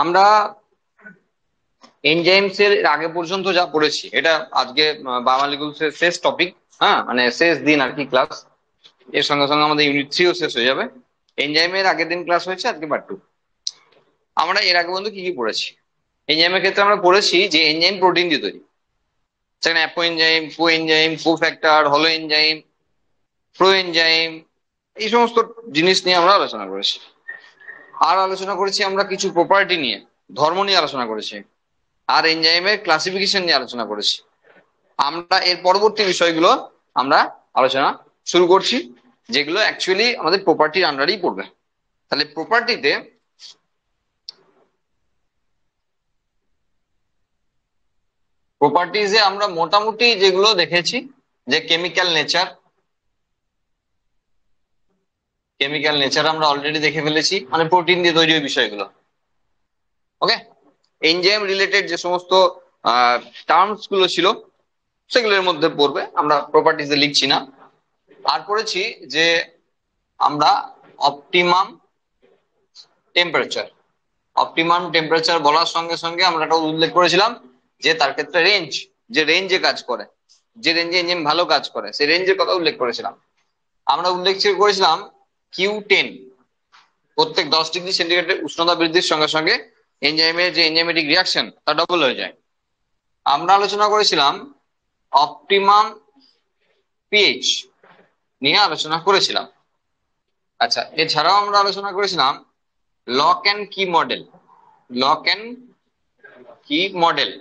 আমরা এনজাইমস এর আগে পর্যন্ত যা পড়েছি এটা আজকে বায়োমলিকুলস শেষ টপিক। হ্যাঁ, মানে শেষ দিন আর কি ক্লাস। এর সঙ্গে সঙ্গে আমাদের ইউনিট 3ও শেষ হয়ে যাবে। এনজাইমের আগের দিন ক্লাস হয়েছে, আজকে পার্ট 2। আমরা এর আগে পর্যন্ত কি কি পড়েছি? এনজাইমের ক্ষেত্রে আমরা পড়েছি যে এনজাইম প্রোটিন দিয়ে তৈরি, সেখানে অ্যাপো এনজাইম, কো এনজাইম, কো ফ্যাক্টর, হলো এনজাইম, প্রো এনজাইম, এই সমস্ত জিনিস নিয়ে আমরা আলোচনা করেছি। আর আলোচনা করেছি আমরা কিছু প্রপার্টি নিয়ে, ধর্ম নিয়ে আলোচনা করেছি, আর এনজাইমের ক্লাসিফিকেশন নিয়ে আলোচনা করেছি। আমরা এর পরবর্তী বিষয়গুলো আমরা আলোচনা শুরু করছি, যেগুলো অ্যাকচুয়ালি আমাদের প্রপার্টির আন্ডারেই পড়বে। তাহলে প্রপার্টিজে আমরা মোটামুটি যেগুলো দেখেছি, যে কেমিক্যাল নেচার আমরা অলরেডি দেখে ফেলেছি, মানে প্রোটিন দিয়ে তৈরি ওই বিষয়গুলো। ওকে, এনজাইম রিলেটেড যে সমস্ত টার্মস গুলো ছিল সেগুলোর মধ্যে পড়বে, আমরা প্রপার্টিজে লিখছি না। আর পড়েছি যে আমরা অপটিমাম টেম্পারেচার বলার সঙ্গে সঙ্গে আমরা একটা উল্লেখ করেছিলাম যে তার ক্ষেত্রে যে রেঞ্জে কাজ করে, যে রেঞ্জে এনজাইম ভালো কাজ করে, সেই রেঞ্জের কথা উল্লেখ করেছিলাম। আমরা উল্লেখ করেছিলাম Q10, প্রত্যেক 10 ডিগ্রি সেন্টিগ্রেডের উষ্ণতা বৃদ্ধির সঙ্গে সঙ্গে এনজাইমের যে এনজাইমেটিক রিয়াকশন তা ডবল হয়ে যায়। আমরা আলোচনা করেছিলাম অপটিমাম পিএইচ নিয়ে আলোচনা করেছিলাম। আচ্ছা, এছাড়াও আমরা আলোচনা করেছিলাম লক অ্যান্ড কি মডেল,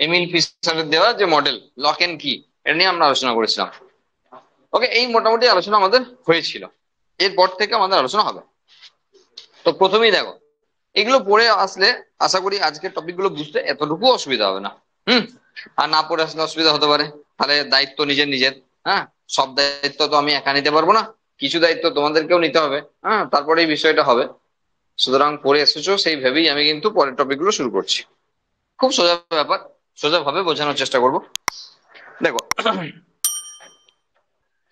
এমিল ফিশারের দেওয়া যে মডেল লক অ্যান্ড কি, এটা নিয়ে আমরা আলোচনা করেছিলাম। ওকে, এই মোটামুটি আলোচনা আমাদের হয়েছিল। এরপর থেকে আমাদের আলোচনা হবে। তো প্রথমেই দেখো, এগুলো পড়ে আসলে আশা করি আজকের টপিক গুলো বুঝতে এতটুকু অসুবিধা হবে না। আর না পড়ে আসলে অসুবিধা হতে পারে, তাহলে দায়িত্ব নিজের। হ্যাঁ, সব দায়িত্ব তো আমি একা নিতে পারবো না, কিছু দায়িত্ব তোমাদেরকেও নিতে হবে। হ্যাঁ, তারপরে এই বিষয়টা হবে। সুতরাং পড়ে এসেছো সেই ভেবেই আমি কিন্তু পরের টপিক গুলো শুরু করছি। খুব সোজা ব্যাপার, সোজা ভাবে বোঝানোর চেষ্টা করব। দেখো,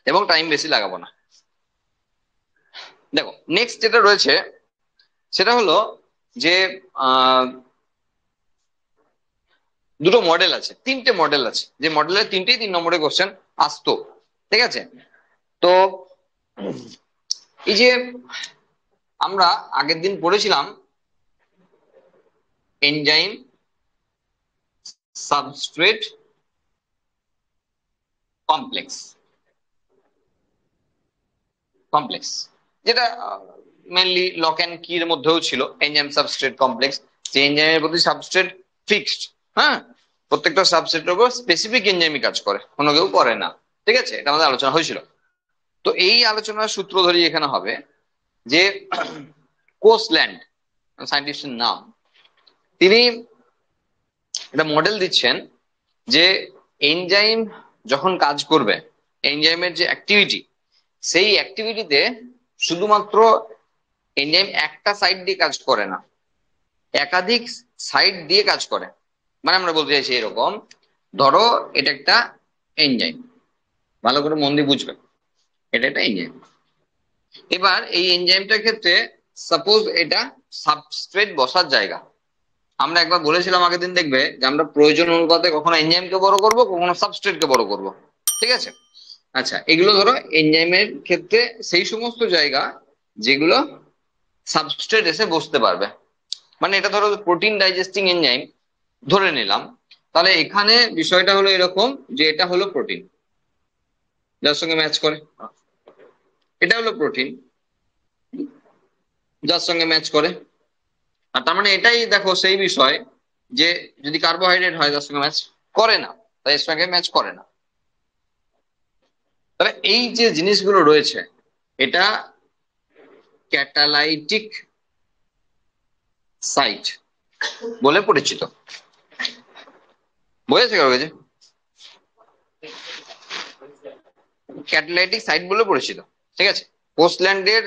এবং টাইম বেশি লাগাবো না। দেখো, নেক্সট যেটা রয়েছে সেটা হলো যে দুটো মডেল আছে, তিনটে মডেল আছে, যে মডেলের 3 নম্বরের কোশ্চেন আসতো। ঠিক আছে, তো এই যে আমরা আগের দিন পড়েছিলাম এনজাইম সাবস্ট্রেট কমপ্লেক্স, যেটা মেনলি লক অ্যান্ড কির মধ্যেও ছিল, এনজাইম সাবস্ট্রেট কমপ্লেক্স, যে এনজাইমের প্রতি সাবস্ট্রেট ফিক্সড। হ্যাঁ, প্রত্যেকটা সাবস্ট্রেটের উপর স্পেসিফিক এনজাইমই কাজ করে, কোনো কেউ করে না। ঠিক আছে, এটা আমাদের আলোচনা হয়েছিল। তো এই আলোচনার সূত্র ধরে এখানে হবে যে কোসল্যান্ড সায়েন্টিস্টের নাম, তিনি একটা মডেল দিচ্ছেন যে এনজাইম যখন কাজ করবে, এনজাইমের যে অ্যাক্টিভিটি, সেই অ্যাক্টিভিটিতে শুধুমাত্র এনজাইম একটা সাইড দিয়ে কাজ করে না, একাধিক সাইড দিয়ে কাজ করে। মানে আমরা বলতে চাইছি এরকম, ধরো এটা একটা এনজাইম, ভালো করে মন দিয়ে বুঝবে, এটা একটা এনজাইম। এবার এই এনজাইমটার ক্ষেত্রে সাপোজ এটা সাবস্ট্রেট বসার জায়গা। আমরা একবার বলেছিলাম আগের দিন, দেখবে যে আমরা প্রয়োজন অনুপাতে কখনো এনজাইমকে বড় করব, কখনো সাবস্ট্রেটকে বড় করব। ঠিক আছে, আচ্ছা, এগুলো ধরো এনজাইমের ক্ষেত্রে সেই সমস্ত জায়গা যেগুলো সাবস্ট্রেট এসে বসতে পারবে। মানে এটা ধরো প্রোটিন ডাইজেস্টিং এনজাইম ধরে নিলাম, তাহলে এখানে বিষয়টা হলো এরকম যে এটা হলো প্রোটিন, যার সঙ্গে ম্যাচ করে, এটা হলো প্রোটিন যার সঙ্গে ম্যাচ করে। আর তার মানে এটাই দেখো সেই বিষয়, যে যদি কার্বোহাইড্রেট হয় তার সঙ্গে ম্যাচ করে না, তাই এর সঙ্গে ম্যাচ করে না। তাহলে এই যে জিনিসগুলো রয়েছে, এটা ক্যাটালাইটিক সাইট বলে পরিচিত। বুঝেছে কারো কাছে? ক্যাটালাইটিক সাইট বলে পরিচিত। ঠিক আছে, কোসল্যান্ডের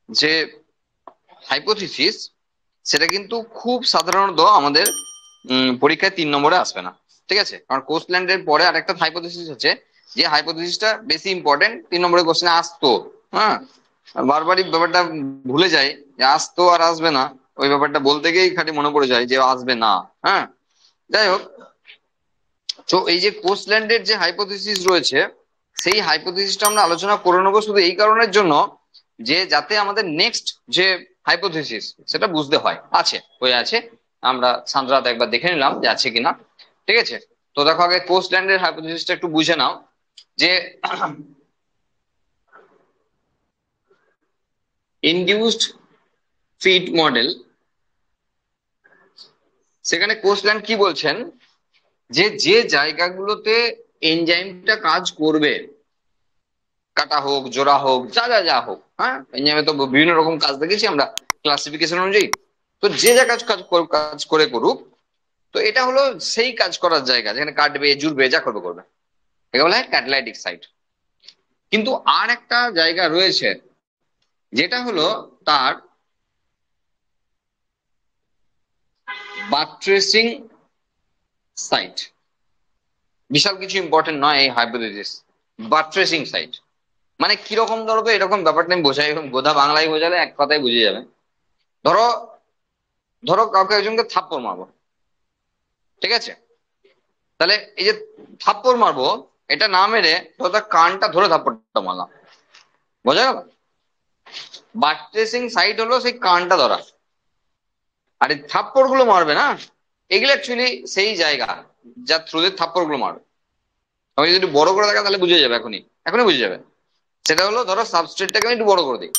যে হাইপোথিসিস, সেটা কিন্তু খুব সাধারণত আমাদের পরীক্ষায় 3 নম্বরে আসবে না। ঠিক আছে, কারণ কোসল্যান্ডের পরে আরেকটা হাইপোথিসিস আছে, যে হাইপোথিসিসটা বেশি ইম্পর্টেন্ট, 3 নম্বরের কোশ্চেনে আসতো। হ্যাঁ, বারবারই ব্যাপারটা ভুলে যায় যে আসতো আর আসবে না, ওই ব্যাপারটা বলতে গিয়েই খালি মনে পড়ে যায় যে আসবে না। হ্যাঁ, যাই হোক, তো এই যে কোস্টল্যান্ডের যে হাইপোথিসিস রয়েছে, সেই হাইপোথিসিসটা আমরা আলোচনা করে নেবো শুধু এই কারণের জন্য যে যাতে আমাদের নেক্সট যে হাইপোথিসিস সেটা বুঝতে হয় আছে হয়ে আছে। আমরা সান্দ্রাত একবার দেখে নিলাম যে আছে কিনা। ঠিক আছে, তো দেখো আগে কোস্টল্যান্ডের হাইপোথিসিসটা একটু বুঝে নাও যে ইনডিউসড ফিট মডেল, সেখানে কোস্টল্যান্ড কি বলছেন যে যে জায়গাগুলোতে এনজাইমটা কাজ করবে, কাটা হোক, জোড়া হোক, যা যা যা হোক, হ্যাঁ এনজাইমে তো বিভিন্ন রকম কাজ দেখেছি আমরা ক্লাসিফিকেশন অনুযায়ী। তো যে যা কাজ করে করুক, তো এটা হলো সেই কাজ করার জায়গা যেখানে কাটবে জুড়বে যা করবে করবে, একে বলা হয় ক্যাটালাইটিক সাইট। কিন্তু আর একটা জায়গা রয়েছে যেটা হলো তার বাট্রেসিং সাইট। বিশাল কিছু ইম্পর্টেন্ট নয় এই হাইপোথিসিস। বাট্রেসিং সাইট মানে কিরকম, ধরো তো এরকম ব্যাপারটা আমি বোঝাই, এরকম গোদা বাংলায় বোঝালে এক কথায় বুঝে যাবে। ধরো ধরো কাউকে একজনকে থাপ্পড় মারবো, ঠিক আছে, তাহলে এই যে থাপ্পড় মারবো, এটা না মেরে ধরো তার কানটা ধরে থাপ্পড়টা মারলাম, বোঝা গেল? বাট্রেসিং সাইট হলো সেই কানটা ধরা। আর এই থাপ্পড় গুলো মারবে না, এগুলো অ্যাকচুয়ালি সেই জায়গা যার থ্রুতে থাপ্পড় গুলো মারবে। আমি যদি বড় করে দেখা তাহলে বুঝে যাবে, এখনই এখনই বুঝে যাবে। সেটা হলো ধরো সাবস্ট্রেটটাকে আমি একটু বড় করে দিই,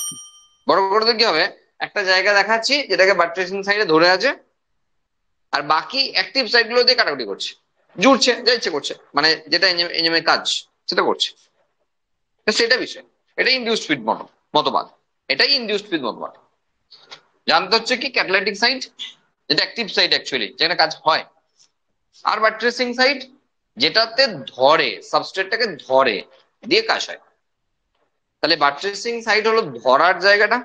বড় করে দিলে কি হবে, একটা জায়গা দেখাচ্ছি যেটাকে বাট্রেসিং সাইডে ধরে আছে, আর বাকি অ্যাক্টিভ সাইড গুলো দিয়ে কাটাকুটি করছে, জুড়ছে, যা ইচ্ছে করছে, মানে যেটা এনজাইমের কাজ সেটা করছে। তো সেটা বিষয়, এটা ইনডিউসড ফিড মতবাদ, এটাই ইনডিউসড ফিড মতবাদ। জানতে হচ্ছে কি ক্যাটালাইটিক সাইট যেটা অ্যাক্টিভ সাইট অ্যাকচুয়ালি যেখানে কাজ হয়, আর বাট্রেসিং সাইট যেটাতে ধরে, সাবস্ট্রেটটাকে ধরে দিয়ে কাজ হয়। তাহলে বাট্রেসিং সাইট হলো ধরার জায়গাটা,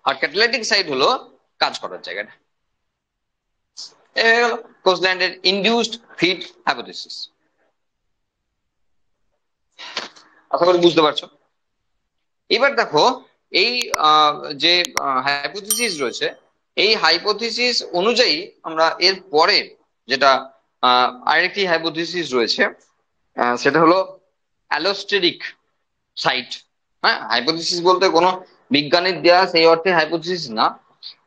আর ক্যাটালাইটিক সাইট হলো কাজ করার জায়গাটা। এই হয়ে গেল কোস্টল্যান্ডের ইনডিউসড ফিড হাইপোথিসিস। আশা করি বুঝতে পারছো। এবার দেখো এই যে হাইপোথিসিস রয়েছে, এই হাইপোথিসিস অনুযায়ী আমরা এর পরে যেটা আরেকটি হাইপোথিসিস রয়েছে, সেটা হলো অ্যালোস্টেরিক সাইট। হ্যাঁ, হাইপোথিসিস বলতে কোনো বিজ্ঞানীর দেয়া সেই অর্থে হাইপোথিসিস না,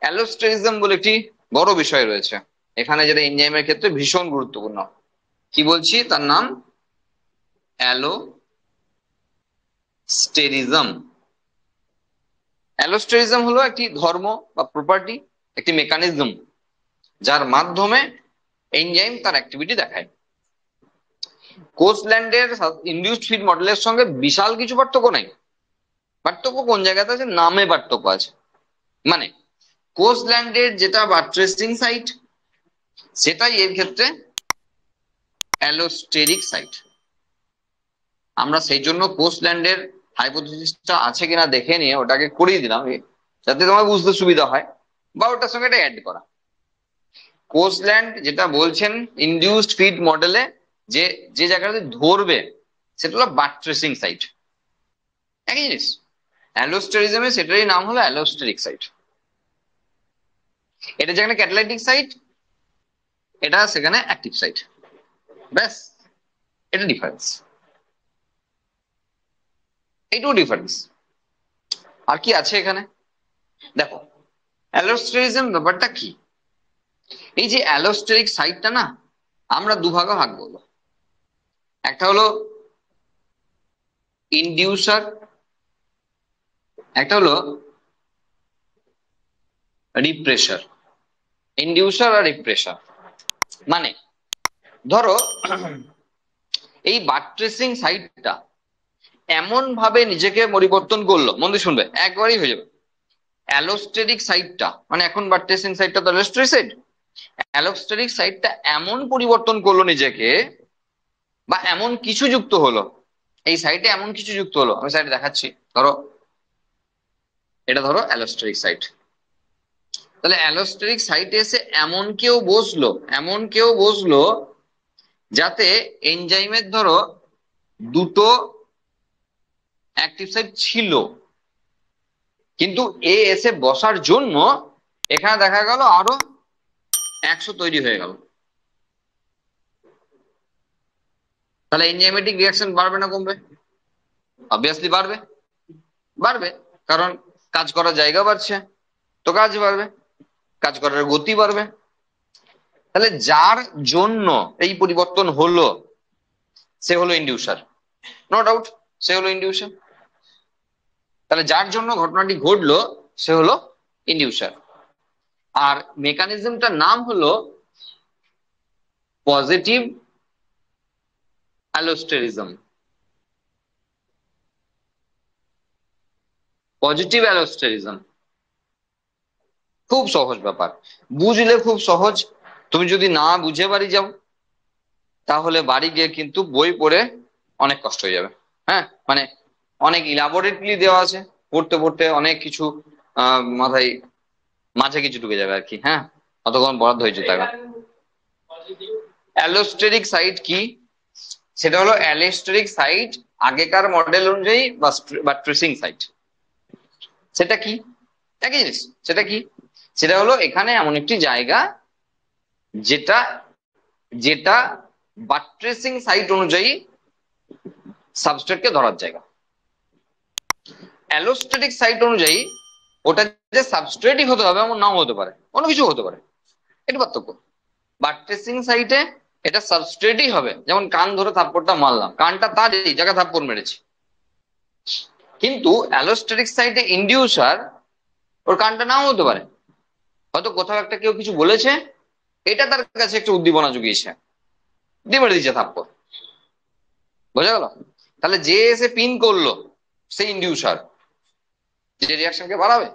অ্যালোস্টেরিজম বলে একটি বড় বিষয় রয়েছে এখানে, যেটা এনজাইমের ক্ষেত্রে ভীষণ গুরুত্বপূর্ণ। কি বলছি, তার নাম অ্যালোস্টেরিজম। অ্যালোস্টেরিজম হলো একটি ধর্ম বা প্রপার্টি, একটি মেকানিজম যার মাধ্যমে এনজাইম তার অ্যাক্টিভিটি দেখায়। কোস্টল্যান্ডের ইনডিউসড ফিড মডেলের সঙ্গে বিশাল কিছু পার্থক্য নাই। পার্থক্য কোন জায়গাতে আছে, নামে পার্থক্য আছে। মানে কোস্টল্যান্ডের যেটা বাট্রেসিং সাইট, সেটাই এর ক্ষেত্রে অ্যালোস্টেরিক সাইট। আমরা সেই জন্য কোস্টল্যান্ডের হাইপোথিসিসটা আছে কিনা দেখে নিয়ে ওটাকে করিয়ে দিলাম, যাতে তোমার বুঝতে সুবিধা হয়, বা ওটার সঙ্গে এটা অ্যাড করা। কোস্টল্যান্ড যেটা বলছেন ইনডিউসড ফিড মডেলে যে যে জায়গাটাতে ধরবে সেটা হলো বাট্রেসিং সাইট, একই জিনিস। অ্যালোস্টেরিজমে সেটারই নাম হলো অ্যালোস্টেরিক সাইট। এটা যেখানে ক্যাটালাইটিক সাইট, এটা সেখানে অ্যাক্টিভ সাইট, ব্যাস, এটা ডিফারেন্স, এইটুকু ডিফারেন্স। আর কি আছে এখানে দেখো, অ্যালোস্টেরিজম ব্যাপারটা কি, এই যে অ্যালোস্টেরিক সাইটটা না, আমরা দুভাগে ভাগ করবো। একটা হলো ইনডিউসার, একটা হলো রিপ্রেসার। ইনডিউসার আর রিপ্রেসার মানে ধরো এই বাট্রেসিং সাইটটা এমন ভাবে নিজেকে পরিবর্তন করলো, মন দিয়ে শুনবে, একবারই হয়ে যাবে। অ্যালোস্টেরিক সাইটটা মানে এখন বাট্রেসিং সাইটটা তো অ্যালোস্টেরিক সাইট, অ্যালোস্টেরিক সাইটটা এমন পরিবর্তন করলো নিজেকে, বা এমন কিছু যুক্ত হলো, এই সাইটে এমন কিছু যুক্ত হলো, আমি সাইটে দেখাচ্ছি। ধরো এটা ধরো অ্যালোস্টেরিক সাইট, তাহলে অ্যালোস্টেরিক সাইটে এসে এমন কেউ বসলো যাতে এনজাইমের ধরো দুটো অ্যাক্টিভ সাইট ছিল, কিন্তু এ এসে বসার জন্য এখানে দেখা গেল আরো 100 তৈরি হয়ে গেল। তাহলে এনজাইমেটিক রিয়াকশন বাড়বে না কমবে? অবভিয়াসলি বাড়বে, বাড়বে, কারণ কাজ করার জায়গা বাড়ছে, তো কাজ বাড়বে, কাজ করার গতি বাড়বে। তাহলে যার জন্য এই পরিবর্তন হলো সে হলো ইনডিউসার, নো ডাউট, সে হলো ইনডিউসার। তাহলে যার জন্য ঘটনাটি ঘটলো সে হলো ইনডিউসার। আর মেকানিজমটার নাম হলো পজিটিভ অ্যালোস্টেরিজম। পজিটিভ অ্যালোস্টেরিজম খুব সহজ ব্যাপার, বুঝলে খুব সহজ। তুমি যদি না বুঝে বাড়ি যাও তাহলে বাড়ি গিয়ে কিন্তু বই পড়ে অনেক কষ্ট হয়ে যাবে। হ্যাঁ, মানে অনেক ইলাবোরেটলি দেওয়া আছে, পড়তে পড়তে অনেক কিছু মাথায় মাঝে কিছু ঢুকে যাবে আর কি। হ্যাঁ, অতক্ষণ বরাদ্দ হয়েছে টাকা। অ্যালোস্টেরিক সাইট কি? সেটা হলো অ্যালোস্টেরিক সাইট আগেকার মডেল অনুযায়ী বা ট্রেসিং সাইট। সেটা কি? একই জিনিস। সেটা কি? সেটা হলো এখানে এমন একটি জায়গা যেটা যেটা বাট্রেসিং সাইট অনুযায়ী সাবস্ট্রেটকে ধরার জায়গা। অ্যালোস্টেটিক সাইট অনুযায়ী ওটা যে সাবস্ট্রেটই হতে হবে এমন নাও হতে পারে, অন্য কিছু হতে পারে, এটা পার্থক্য। বাট্রেসিং সাইটে এটা সাবস্ট্রেটই হবে, যেমন কান ধরে থাপ্পড়টা মারলাম, কানটা তার এই জায়গায় থাপ্পড় মেরেছি। কিন্তু অ্যালোস্টেটিক সাইটে ইনডিউসার ওর কানটা নাও হতে পারে, হয়তো কোথাও একটা কেউ কিছু বলেছে, এটা তার কাছে একটু উদ্দীপনা জুগিয়েছে, দিয়ে মেরে দিচ্ছে থাপ্পড়। বোঝা গেল? তাহলে যে এসে পিন করলো সেই ইনডিউসার, যে রিয়াকশনকে বাড়াবে।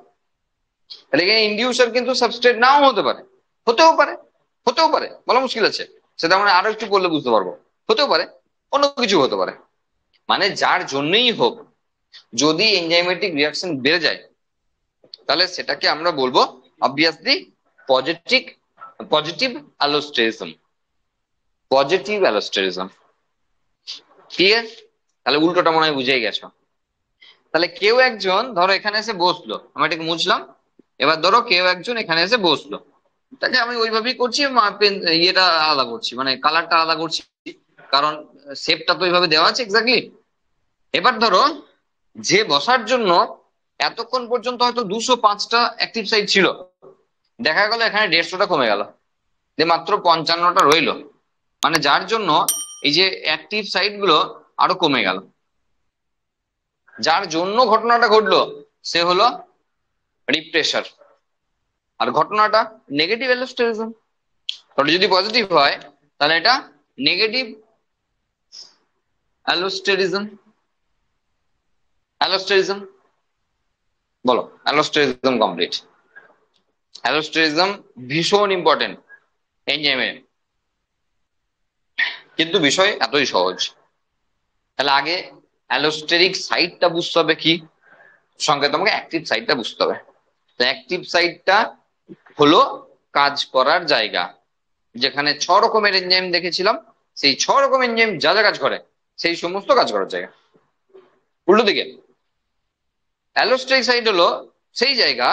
তাহলে এখানে ইনডিউসার কিন্তু সাবস্ট্রেট নাও হতে পারে, হতেও পারে, হতেও পারে, বলা মুশকিল আছে, সেটা আমরা আরো একটু বললে বুঝতে পারবো। হতেও পারে, অন্য কিছু হতে পারে, মানে যার জন্যই হোক, যদি এনজাইমেটিক রিয়াকশন বেড়ে যায় তাহলে সেটাকে আমরা বলবো obviously positive positive allosterism. Positive allosterism, clear? তাহলে উল্টোটা মনে হয় বুঝেই গেছো। তাহলে কেউ একজন ধরো এখানে এসে বসলো, আমি এটাকে মুছলাম, এবার ধরো কেউ একজন এখানে এসে বসলো, তাকে আমি ওইভাবেই করছি, ইয়েটা আলাদা করছি, মানে কালারটা আলাদা করছি, কারণ শেপটা তো ওইভাবে দেওয়া আছে এক্স্যাক্টলি। এবার ধরো যে বসার জন্য এতক্ষণ পর্যন্ত হয়তো 205টা অ্যাক্টিভ সাইট ছিল, দেখা গেল এখানে 150টা কমে গেল, যে মাত্র 55টা রইলো, মানে যার জন্য এই যে অ্যাক্টিভ সাইট গুলো আরো কমে গেল। যার জন্য ঘটনাটা ঘটলো সে হলো রিপ্রেসার। আর ঘটনাটা নেগেটিভ অ্যালোস্টেরিজম। তাহলে যদি পজিটিভ হয় তাহলে এটা নেগেটিভ অ্যালোস্টেরিজম। অ্যালোস্টেরিজম বলো, অ্যালোস্টেরিজম কমপ্লিট। অ্যালোস্টেরিজম ভীষণ ইম্পর্টেন্ট এনজাইমে, কিন্তু বিষয় এতই সহজ। তাহলে আগে অ্যালোস্টেরিক সাইটটা বুঝতে হবে কি, সঙ্গে তোমাকে অ্যাক্টিভ সাইটটা বুঝতে হবে। তো অ্যাক্টিভ সাইটটা হলো কাজ করার জায়গা, যেখানে 6 রকমের এনজাইম দেখেছিলাম, সেই 6 রকম এনজাইম যা যা কাজ করে সেই সমস্ত কাজ করার জায়গা। উল্টো দিকে অ্যালোস্টেরিক সাইট হলো সেই জায়গা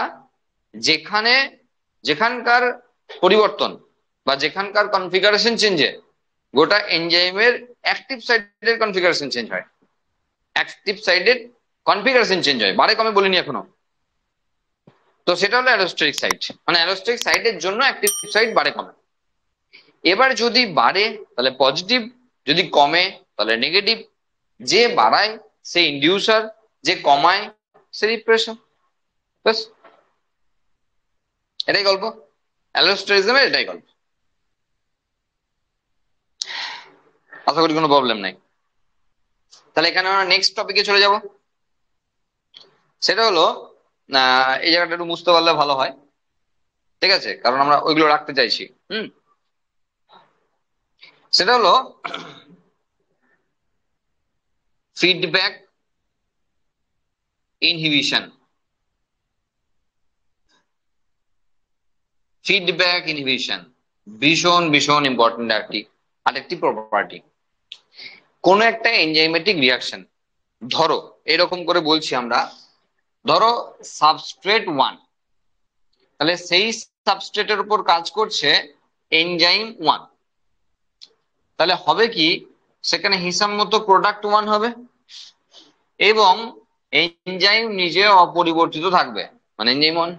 যেখানে যেখানকার পরিবর্তন বা যেখানকার কনফিগারেশন চেঞ্জে গোটা এনজাইমের অ্যাক্টিভ সাইটের কনফিগারেশন চেঞ্জ হয়। অ্যাক্টিভ সাইটের কনফিগারেশন চেঞ্জ হয়, বারে কমে বলিনি এখনো। তো সেটা হলো অ্যালোস্টেরিক সাইট, মানে অ্যালোস্টেরিক সাইটের জন্য অ্যাক্টিভ সাইট বারে কমে। এবার যদি বাড়ে তাহলে পজিটিভ, যদি কমে তাহলে নেগেটিভ। যে বাড়ায় সে ইনডিউসার, যে কমায় সে রিপ্রেসার। ব্যাস, এটাই গল্প, অ্যালোস্টেরিজমের এটাই গল্প। আশা করি কোনো প্রবলেম নাই। তাহলে এখানে আমরা নেক্সট টপিকে চলে যাব। সেটা হলো এই জায়গাটা একটু বুঝতে পারলে ভালো হয়, ঠিক আছে, কারণ আমরা ওইগুলো রাখতে চাইছি। সেটা হলো ফিডব্যাক ইনহিবিশন। ফিডব্যাক ইনহিবিশন ভীষণ ভীষণ ইম্পর্টেন্ট আরেকটি প্রপার্টি। কোন একটা এনজাইমেটিক রিয়াকশন, ধরো এরকম করে বলছি আমরা, ধরো সাবস্ট্রেট 1, তাহলে সেই সাবস্ট্রেটের উপর কাজ করছে এনজাইম 1। তাহলে হবে কি, সেখানে হিসাব মতো প্রোডাক্ট 1 হবে এবং এনজাইম নিজে অপরিবর্তিত থাকবে, মানে এনজাইম 1।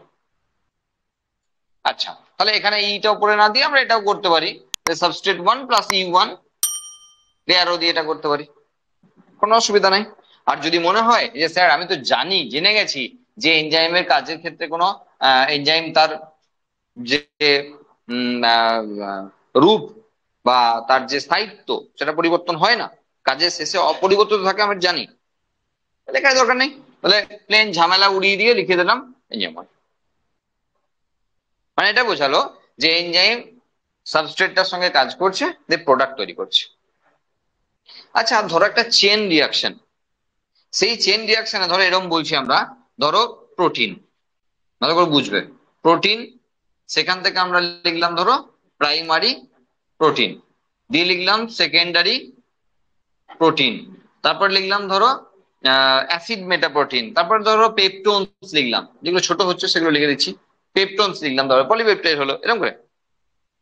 আচ্ছা, তাহলে এখানে ইটা উপরে না দিয়ে আমরা এটাও করতে পারি, সাবস্ট্রেট 1 প্লাস E1 আরো দিয়ে এটা করতে পারি, কোনো অসুবিধা নাই। আর যদি মনে হয় যে স্যার আমি তো জেনে গেছি যে এনজাইমের কাজের ক্ষেত্রে কোনো এনজাইম তার যে রূপ বা তার যে স্থায়িত্ব সেটা পরিবর্তন হয় না, কাজের শেষে অপরিবর্তিত থাকে আমি জানি, লেখার দরকার নেই। তাহলে প্লেন ঝামেলা উড়িয়ে দিয়ে লিখে দিলাম এনজাইম 1। মানে এটা বোঝালো যে এনজাইম সাবস্ট্রেটটার সঙ্গে কাজ করছে, দিয়ে প্রোডাক্ট তৈরি করছে। আচ্ছা, ধরো একটা চেন রিয়াকশন, সেই চেন রিয়াকশনে ধরো এরকম বলছি আমরা, ধরো প্রোটিন, ভালো করে বুঝবে, প্রোটিন, সেখান থেকে আমরা লিখলাম ধরো প্রাইমারি প্রোটিন, দিয়ে লিখলাম সেকেন্ডারি প্রোটিন, তারপর লিখলাম ধরো অ্যাসিড মেটাপ্রোটিন, তারপর ধরো পেপটোনস লিখলাম, যেগুলো ছোট হচ্ছে সেগুলো লিখে দিচ্ছি, পেপটোনস লিখলাম, ধরো পলিপেপটাইড হলো, এরকম করে।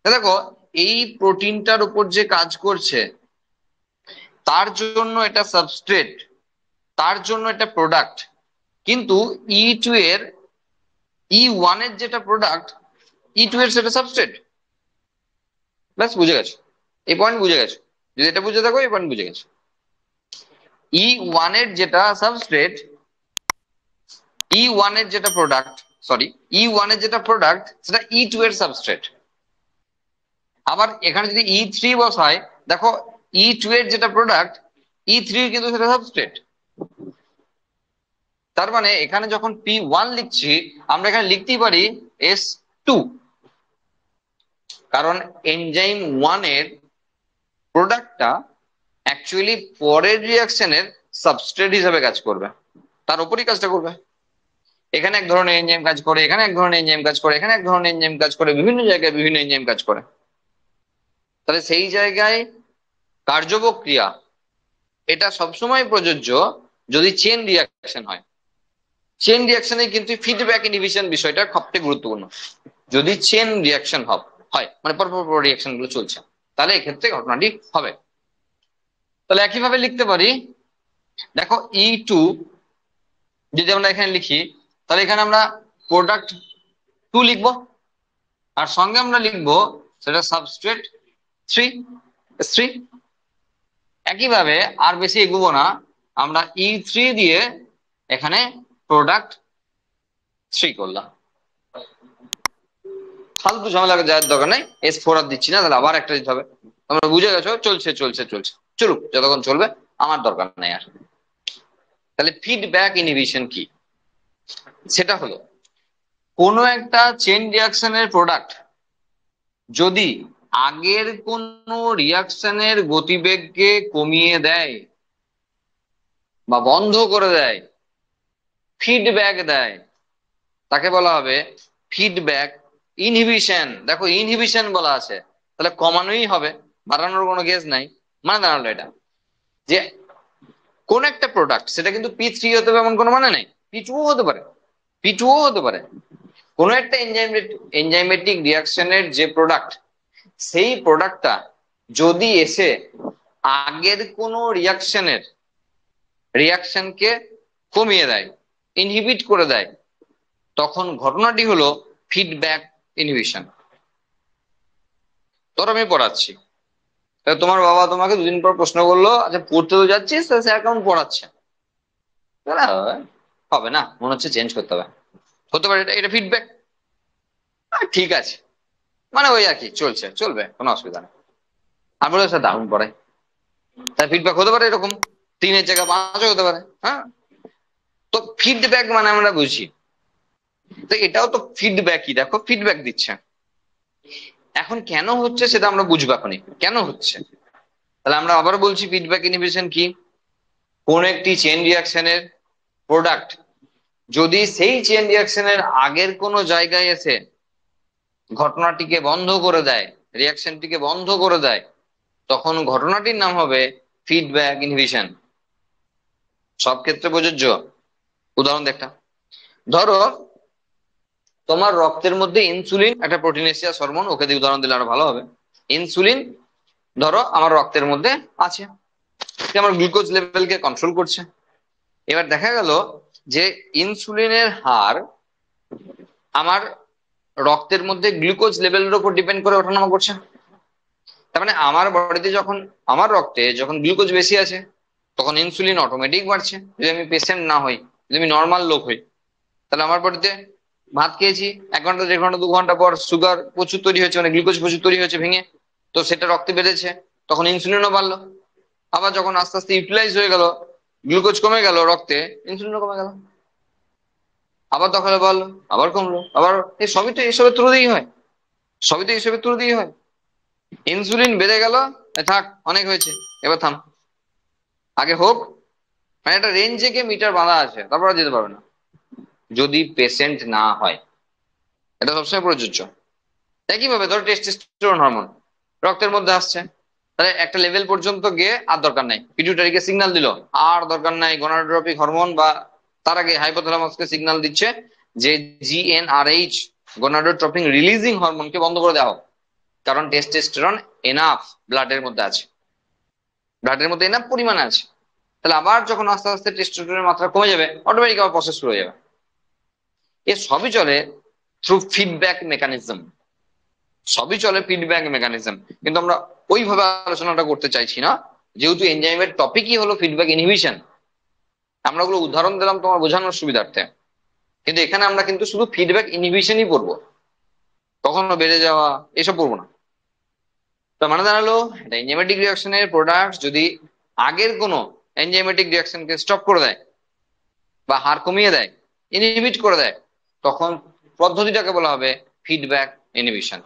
দেখো এই প্রোটিনটার উপর যে কাজ করছে তার জন্য এটা সাবস্ট্রেট, তার জন্য এটা প্রোডাক্ট, কিন্তু E2 এর E1 এর যেটা প্রোডাক্ট, E2 এর সেটা সাবস্ট্রেট। ব্যাস, বুঝে গেছো, এই পয়েন্ট বুঝে গেছো। যদি এটা বুঝে থাকো এই পয়েন্ট বুঝে গেছো। E1 এর যেটা সাবস্ট্রেট, E1 এর যেটা প্রোডাক্ট, সরি, E1 এর যেটা প্রোডাক্ট সেটা E2 এর সাবস্ট্রেট। আবার এখানে যদি E3 বসায়, দেখো E2 এর যেটা প্রোডাক্ট, E3 কিন্তু সেটা সাবস্ট্রেট। তার মানে এখানে যখন P1 লিখছি আমরা এখানে লিখতেই পারি S2, কারণ এনজাইম 1 এর প্রোডাক্টটা অ্যাকচুয়ালি পরের রিয়াকশনের সাবস্ট্রেট হিসেবে কাজ করবে, তার উপরই কাজটা করবে। এখানে এক ধরনের এনজাইম কাজ করে, এখানে এক ধরনের এনজাইম কাজ করে, এখানে এক ধরনের এনজাইম কাজ করে, বিভিন্ন জায়গায় বিভিন্ন এনজাইম কাজ করে। তাহলে সেই জায়গায় কার্যপ্রক্রিয়া এটা সবসময় প্রযোজ্য যদি চেন রিয়াকশন হয়। চেন রিয়াকশনে কিন্তু ফিডব্যাক ইনহিবিশন বিষয়টা সবচেয়ে গুরুত্বপূর্ণ। যদি চেন রিয়াকশন হয়, মানে পরপর রিয়াকশন গুলো চলছে, তাহলে এক্ষেত্রে ঘটনাটি হবে। তাহলে একইভাবে লিখতে পারি, দেখো E2 যদি আমরা এখানে লিখি, তাহলে এখানে আমরা প্রোডাক্ট 2 লিখবো, আর সঙ্গে আমরা লিখবো সেটা সাবস্ট্রেট 3। একইভাবে আর বেশি এগোবো না, আমরা E3 দিয়ে এখানে প্রোডাক্ট 3 করলাম। ফালতু ঝামেলা যাওয়ার দরকার নেই, S4 আর দিচ্ছি না, তাহলে আবার একটা দিতে হবে। তোমরা বুঝে গেছো, চলছে চলছে চলছে, চলুক যতক্ষণ চলবে, আমার দরকার নেই আর। তাহলে ফিডব্যাক ইনহিবিশন কি? সেটা হলো কোনো একটা চেন রিয়াকশনের প্রোডাক্ট যদি আগের কোনো রিয়াকশনের গতিবেগকে কমিয়ে দেয় বা বন্ধ করে দেয়, ফিডব্যাক দেয়, তাকে বলা হবে ফিডব্যাক ইনহিবিশন। দেখো ইনহিবিশন বলা আছে, তাহলে কমানোই হবে, বাড়ানোর কোনো কেস নাই। মানে দাঁড়ালো এটা যে কোন একটা প্রোডাক্ট, সেটা কিন্তু P3 হতে হবে এমন কোনো মানে নেই, P2 হতে পারে, P2 হতে পারে। কোন একটা এনজাইমেটিক রিয়াকশনের যে প্রোডাক্ট, সেই প্রোডাক্টটা যদি এসে আগের কোন রিয়াকশনকে কমিয়ে দেয়, ইনহিবিট করে দেয়, তখন ঘটনাটি হলো ফিডব্যাক ইনহিবিশন। তোর আমি পড়াচ্ছি, তোমার বাবা তোমাকে দুদিন পর প্রশ্ন করলো, আচ্ছা পড়তে তো যাচ্ছিস, স্যার কেমন পড়াচ্ছে? হবে না, মনে হচ্ছে চেঞ্জ করতে হবে, হতে পারে এটা এটা ফিডব্যাক। ঠিক আছে, মানে ওই আর কি, চলবে, কোনো অসুবিধা নেই। আর বলে স্যার দারুণ পড়ায়, তাই ফিডব্যাক হতে পারে এরকম, 3-এর জায়গায় 5ও হতে পারে। হ্যাঁ, তো ফিডব্যাক মানে আমরা বুঝি, তো এটাও তো ফিডব্যাকই, দেখো ফিডব্যাক দিচ্ছে। এখন কেন হচ্ছে সেটা আমরা বুঝবো এখনই, কেন হচ্ছে। তাহলে আমরা আবার বলছি, ফিডব্যাক ইনহিবিশন কি? কোন একটি চেন রিয়াকশনের প্রোডাক্ট যদি সেই চেন রিয়াকশনের আগের কোনো জায়গায় এসে ঘটনাটিকে বন্ধ করে দেয়, রিয়াকশনটিকে বন্ধ করে দেয়, তখন ঘটনাটির নাম হবে ফিডব্যাক ইনহিবিশন। সব ক্ষেত্রে প্রযোজ্য। উদাহরণ দেখা, ধরো তোমার রক্তের মধ্যে ইনসুলিন, একটা প্রোটিনেসিয়াস হরমোন, ওকে দিয়ে উদাহরণ দিলে আরো ভালো হবে। ইনসুলিন ধরো আমার রক্তের মধ্যে আছে, সে আমার গ্লুকোজ লেভেলকে কন্ট্রোল করছে। এবার দেখা গেল যে ইনসুলিনের হার আমার রক্তের মধ্যে গ্লুকোজ লেভেলের উপর ডিপেন্ড করে ওঠানামা করছে। তার মানে আমার বডিতে যখন, আমার রক্তে যখন গ্লুকোজ বেশি আছে, তখন ইনসুলিন অটোমেটিক বাড়ছে। যদি আমি পেশেন্ট না হই, যদি আমি নর্মাল লোক হই, তাহলে আমার বডিতে ভাত খেয়েছি, 1 ঘন্টা 1.5 ঘন্টা 2 ঘন্টা পর সুগার প্রচুর তৈরি হয়েছে, মানে গ্লুকোজ প্রচুর তৈরি হয়েছে ভেঙে, তো সেটা রক্তে বেড়েছে, তখন ইনসুলিনও বাড়লো। আবার যখন আস্তে আস্তে ইউটিলাইজ হয়ে গেল, গ্লুকোজ কমে গেল রক্তে, ইনসুলিনও কমে গেল, আবার দখলে বাড়লো, আবার কমলো, আবার এই সবই তো এসবের থ্রু দিয়েই হয়, সবই তো এসবের থ্রু দিয়েই হয়। ইনসুলিন বেড়ে গেল, থাক অনেক হয়েছে, এবার থাম, আগে হোক, মানে একটা রেঞ্জে গিয়ে মিটার বাঁধা আছে, তারপর আর যেতে পারবে না যদি পেশেন্ট না হয়। এটা সবসময় প্রযোজ্য। একইভাবে ধরো টেস্টোস্টেরন হরমোন রক্তের মধ্যে আসছে, তাহলে একটা লেভেল পর্যন্ত গিয়ে আর দরকার নাই, পিটুইটারিকে সিগন্যাল দিল আর দরকার নাই গনাডোট্রপিক হরমোন, বা তার আগে হাইপোথ্যালামাসকে সিগন্যাল দিচ্ছে যে জিএনআরএইচ, গনাডোট্রপিক রিলিজিং হরমোনকে বন্ধ করে দেওয়া হোক, কারণ টেস্টোস্টেরন এনাফ ব্লাডের মধ্যে আছে, ব্লাডের মধ্যে এনাফ পরিমাণে আছে। তাহলে আবার যখন আস্তে আস্তে টেস্টোস্টেরনের মাত্রা কমে যাবে, অটোমেটিক আবার প্রসেস শুরু হয়ে যাবে। এ সবই চলে থ্রু ফিডব্যাক মেকানিজম, সবই চলে ফিডব্যাক মেকানিজম। কিন্তু আমরা ওইভাবে আলোচনাটা করতে চাইছি না, যেহেতু এনজাইমের টপিকই হলো ফিডব্যাক ইনহিবিশন। আমরা ওগুলো উদাহরণ দিলাম তোমার বোঝানোর সুবিধার্থে, কিন্তু এখানে আমরা কিন্তু শুধু ফিডব্যাক ইনহিবিশনই পড়বো, কখনো বেড়ে যাওয়া এসব পড়বো না। তো মানে দাঁড়ালো, একটা এনজাইমেটিক রিয়াকশনের প্রোডাক্ট যদি আগের কোনো এনজাইমেটিক রিয়াকশনকে স্টপ করে দেয় বা হার কমিয়ে দেয়, ইনহিবিট করে দেয়, তখন পদ্ধতিটাকে বলা হবে ফিডব্যাক ইনহিবিশন।